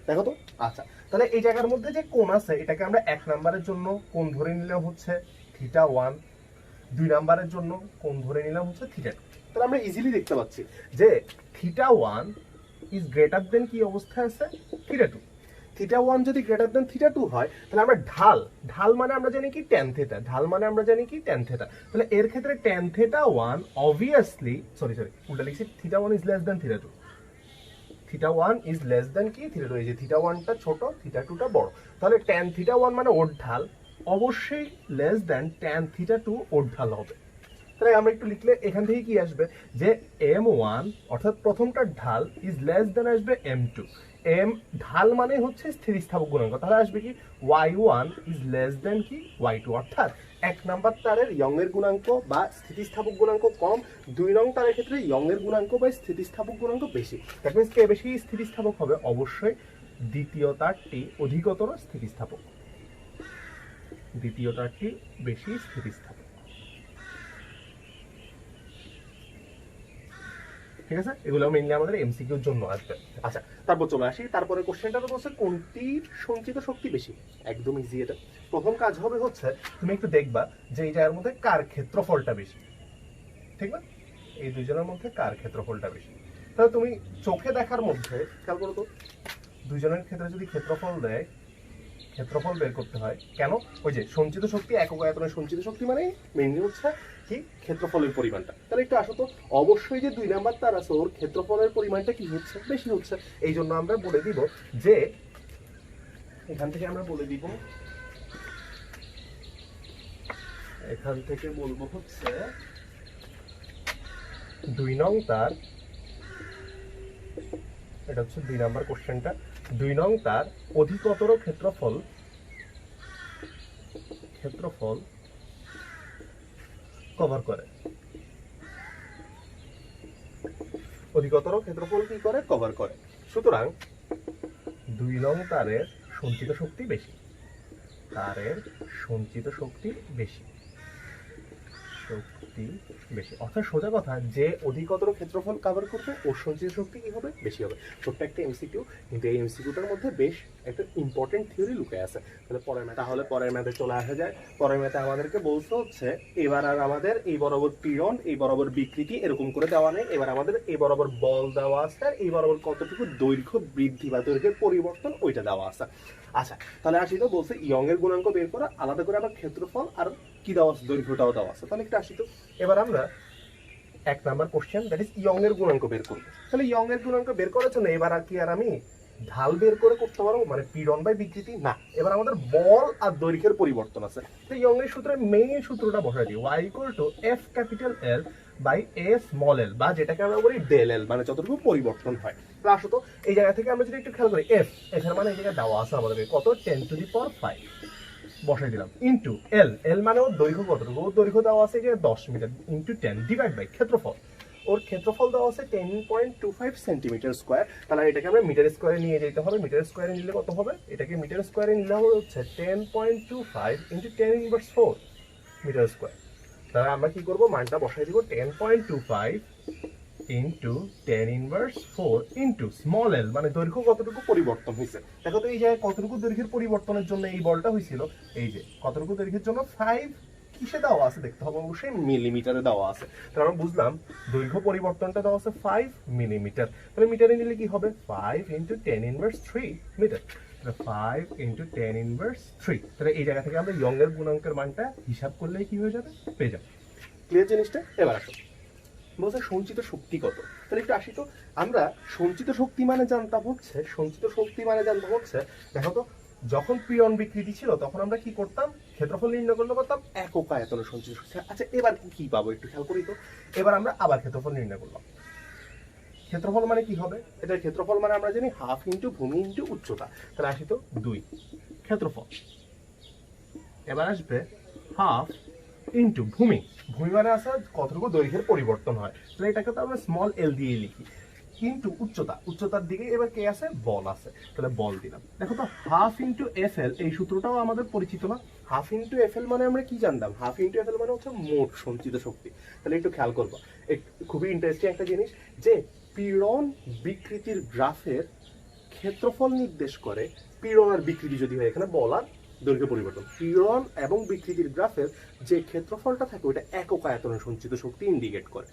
দেখো তো। আচ্ছা, তাহলে এই জায়গার মধ্যে যে কোণ আছে এটাকে আমরা 1 নম্বরের জন্য কোণ ধরে নিলে হচ্ছে θ1, 2 নম্বরের জন্য কোণ ধরে নিলাম হচ্ছে θ2। তাহলে আমরা ইজিলি দেখতে পাচ্ছি যে θ1 ইজ গ্রেটার দেন কি অবস্থায় আছে, θ2। θ1 যদি গ্রেটার দেন θ2 হয় তাহলে আমরা ঢাল মানে আমরা জানি কি tan θ, ঢাল মানে আমরা জানি কি tan θ। তাহলে এর ক্ষেত্রে tan θ1 অবভিয়াসলি সরি উল্টা লিখছি, θ1 is less than θ2, θ1 is less than কি θ2। এই যে θ1 টা ছোট, θ2 টা বড়, তাহলে tan θ1 মানে ওর ঢাল অবশ্যই লেস দেন tan θ2 ওর ঢাল হবে। তাহলে আমরা একটু লিখলে এখান থেকে কি আসবে যে m1 অর্থাৎ প্রথমটার ঢাল ইজ লেস দেন আসবে m2। m ঢাল মানে হচ্ছে স্থিতিস্থাপক গুণাঙ্ক, তাহলে আসবে কি y1 ইজ লেস দেন কি y2। অর্থাৎ 1 নাম্বার তারের ইয়ং এর গুণাঙ্ক বা স্থিতিস্থাপক গুণাঙ্ক কম, 2 নং তারের ক্ষেত্রে ইয়ং এর গুণাঙ্ক বা স্থিতিস্থাপক গুণাঙ্ক বেশি। দ্যাট মিন্স কে বেশি স্থিতিস্থাপক হবে, অবশ্যই দ্বিতীয় তারটি অধিকতর স্থিতিস্থাপক, দ্বিতীয় তারটি বেশি স্থিতিস্থাপক। ঠিক আছে, এগুলো মেইনলি আমাদের এমসিকিউর জন্য আসবে। আচ্ছা, তারপর চলে আসি, তারপরে কোশ্চেনটা তো বলছে কোনটি সঞ্চিত শক্তি বেশি। একদম ইজি এটা। প্রথম কাজ হবে হচ্ছে তুমি একটু দেখবা যে এই জায়গার মধ্যে কার ক্ষেত্রফলটা বেশি, ঠিক না? এই দুইজনের মধ্যে কার ক্ষেত্রফলটা বেশি। তাহলে তুমি চোখে দেখার মধ্যে খেয়াল করো তো, দুইজনের ক্ষেত্রে যদি ক্ষেত্রফল দেয়, ক্ষেত্রফল বের করতে হয় কেন, ওই যে সঞ্চিত শক্তি, একক আয়তনের সঞ্চিত শক্তি মানে মেইনলি হচ্ছে কি ক্ষেত্রফলের পরিমাণটা। তাহলে একটু আসো তো, অবশ্যই যে 2 নাম্বার তার আছে ওর ক্ষেত্রফলের পরিমাণটা কি হচ্ছে, বেশি হচ্ছে। এই জন্য আমরা বলে দিব যে এখান থেকে আমরা বলে দিব, এখান থেকে বলবো হচ্ছে 2 নং তার, এটা হচ্ছে 2 নাম্বার কোশ্চেনটা, 2 নং তার অধিকতর ক্ষেত্রফল কভার করে, অধিকতর ক্ষেত্রফল কি করে, কভার করে। সুতরাং 2 নং তারের সঞ্চিত শক্তি বেশি, তারের সঞ্চিত শক্তি বেশি, শক্তি বেশি। অর্থাৎ সোজা কথা, যে অধিকতর ক্ষেত্রফল কভার করবে ওর সঞ্চিত শক্তি কি হবে, বেশি হবে। ছোট্ট একটা এমসিকিউ, কিন্তু এই এমসিকিউটার মধ্যে বেশ একটা ইম্পর্টেন্ট থিওরি লুকে আছে। তাহলে পরের ম্যাথে চলে আসা যায়। পরের ম্যাথে আমাদেরকে বলতে হচ্ছে এবার আর আমাদের এই বরাবর পীড়ন, এই বরাবর বিকৃতি এরকম করে দেওয়া নেই, এবার আমাদের এই বরাবর বল দেওয়া আছে, এই বরাবর কতটুকু দৈর্ঘ্য বৃদ্ধি বা দৈর্ঘ্যের পরিবর্তন ওইটা দেওয়া আছে। আচ্ছা, তাহলে আসি তো, বলছে ইয়ং এর গুণাঙ্ক বের করা, আলাদা করে আবার ক্ষেত্রফল আর কি দেওয়া আছে, দৈর্ঘ্যটাও দেওয়া আছে। তাহলে একটু আসি তো, এবার আমরা 1 number question, that is young এর গুণাঙ্ক বের করব। তাহলে ইয়ং এর গুণাঙ্ক বের করার জন্য এবার আর কি আর আমি ঢাল বের করে করতে পারবো, মানে পীড়ন বাই বিকৃতি না, এবার আমাদের বল আর দৈর্ঘ্যের পরিবর্তন আছে। তো ইয়ং এর সূত্রের মেইন সূত্রটা বসাই দিই, y = F capital L by A small l, বা যেটাকে আমরা বলি ডেল এল, মানে যতটুকু পরিবর্তন হয়। তো আসো তো, এই জায়গা থেকে আমরা যদি একটু খেয়াল করি, এফ এর মানে এই জায়গায় দেওয়া আছে আমাদের কত, 10⁵ বসাই দিলাম ইন্টু এল, এল মানে ওর দৈর্ঘ্য কতটুকু, ওর দৈর্ঘ্য দেওয়া আছে যে 10 মিটার, ইন্টু 10 ডিভাইড বাই ক্ষেত্রফল, ওর ক্ষেত্রফল দেওয়া আছে 10.25 সেন্টিমিটার স্কোয়ার। তাহলে এটাকে আমরা মিটার স্কোয়ারে নিয়ে যেতে হবে, মিটার স্কোয়ারে নিলে কত হবে, এটাকে মিটার স্কোয়ারে নিলে হচ্ছে 10.25 ইন্টু 10 ইনভার্স 4 মিটার স্কোয়ার। তাহলে আমরা কি করবো, মানটা বসাই দিব 10.25 ইন্টু 10 ইনভার্স 4 ইন্টু স্মল এল মানে দৈর্ঘ্য কতটুকু পরিবর্তন হয়েছে। দেখো তো এই জায়গায় কতটুকু দৈর্ঘ্যের পরিবর্তনের জন্য এই বলটা হয়েছিল, এই যে কতটুকু দৈর্ঘ্যের জন্য 5 কিসে দেওয়া আছে দেখতে হবে, অবশ্যই মিলিমিটারে দেওয়া আছে। তাহলে আমরা বুঝলাম দৈর্ঘ্য পরিবর্তনটা দেওয়া আছে 5 মিলিমিটার, তাহলে মিটারে নিলে কি হবে 5 into 10 inverse 3 metre, 5 into 10 inverse 3। তাহলে এই জায়গা থেকে আমরা ইয়ং এর গুণাঙ্কের মানটা হিসাব করলেই কি হয়ে যাবে, পেয়ে যাবে। ক্লিয়ার জিনিসটা? এবার আসো বলছে সঞ্চিত শক্তি কত। তাহলে একটু আসি তো, আমরা সঞ্চিত শক্তি মানে জানতাম হচ্ছে, সঞ্চিত শক্তি মানে জানতাম হচ্ছে, দেখো তো যখন পীড়ন বিকৃতি ছিল তখন আমরা কি করতাম, ক্ষেত্রফল নির্ণয় করতে পারতাম একক আয়তনে সঞ্চিত শক্তি। আচ্ছা এবার কি পাবো একটু খেয়াল করি তো, এবার আমরা আবার ক্ষেত্রফল নির্ণয় করলাম। ক্ষেত্রফল মানে কি হবে, এটার ক্ষেত্রফল মানে আমরা জানি হাফ ইন্টু ভূমি ইন্টু উচ্চতা। তাহলে আসি তো 2 ক্ষেত্রফল, এবার আসবে হাফ ইন্টু ভূমি, ভূমি মানে আছে কতটুকু দৈর্ঘ্যের পরিবর্তন হয়, তাহলে এটাকে তো আমরা স্মল এল দিয়ে লিখি, কিন্তু উচ্চতা, উচ্চতার দিকে এবার কে আছে, বল আছে, তাহলে বল দিলাম। দেখো তো হাফ ইন্টু এফ এল, এই সূত্রটাও আমাদের পরিচিত না, হাফ ইন্টু এফ এল মানে আমরা কি জানতাম, হাফ ইন্টু এফ এল মানে হচ্ছে মোট সঞ্চিত শক্তি। তাহলে একটু খেয়াল করবো, খুবই ইন্টারেস্টিং একটা জিনিস যে পীড়ন বিকৃতির গ্রাফের ক্ষেত্রফল নির্দেশ করে, পীড়ন আর বিকৃতি যদি হয় এখানে বল আর দৈর্ঘ্য পরিবর্তন, পীড়ন এবং বিকৃতির গ্রাফের যে ক্ষেত্রফলটা থাকে ওটা একক আয়তনে সঞ্চিত শক্তি ইন্ডিকেট করে।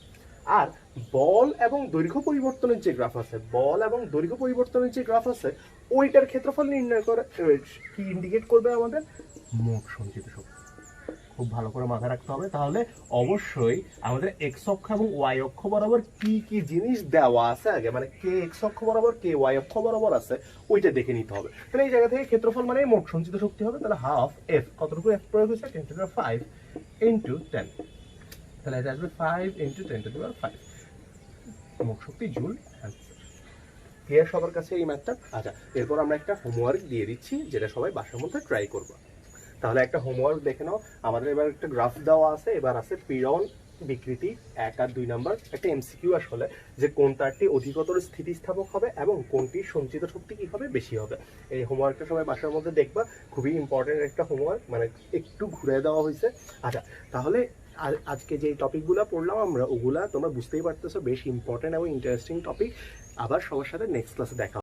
আর বল এবং দৈর্ঘ্য পরিবর্তনের যে গ্রাফ আছে, বল এবং দৈর্ঘ্য পরিবর্তনের যে গ্রাফ আছে ওইটার ক্ষেত্রফল নির্ণয় করে কি ইন্ডিকেট করবে, আমাদের মোট সঞ্চিত শক্তি। খুব ভালো করে মাথায় রাখতে হবে। তাহলে অবশ্যই আমাদের এক্স অক্ষ এবং ওয়াই অক্ষ বরাবর কি কি জিনিস দেওয়া আছে আগে, মানে কে এক্স অক্ষ বরাবর কে ওয়াই অক্ষ বরাবর আছে ওইটা দেখে নিতে হবে। তাহলে এই জায়গা থেকে ক্ষেত্রফল মানে মোট সঞ্চিত শক্তি হবে, তাহলে হাফ এফ, কতটুকু এফ প্রয়োগ হয়েছে 10⁵ ইন্টু 10, তাহলে এটা আসবে 5 ইন্টু 10⁵ মোট শক্তি জুল। ক্লিয়ার সবার কাছে এই ম্যাথটা? আচ্ছা এরপর আমরা একটা হোমওয়ার্ক দিয়ে দিচ্ছি যেটা সবাই বাসার মধ্যে ট্রাই করবো। তাহলে একটা হোমওয়ার্ক দেখে নাও, আমাদের এবার একটা গ্রাফ দেওয়া আছে, এবার আছে পীড়ন বিকৃতি 1 আর 2 নাম্বার, একটা এমসিকিউ আসলে যে কোন তারটি অধিকতর স্থিতিস্থাপক হবে এবং কোনটির সঞ্চিত শক্তি কি হবে, বেশি হবে। এই হোমওয়ার্কটা সবাই বাসার মধ্যে দেখবা, খুবই ইম্পর্টেন্ট একটা হোমওয়ার্ক, মানে একটু ঘুরে দেওয়া হয়েছে। আচ্ছা তাহলে আজকে যে টপিকগুলো পড়লাম আমরা ওগুলা তোমরা বুঝতেই পারতেছো বেশ ইম্পর্টেন্ট এবং ইন্টারেস্টিং টপিক। আবার সবার সাথে নেক্সট ক্লাসে দেখা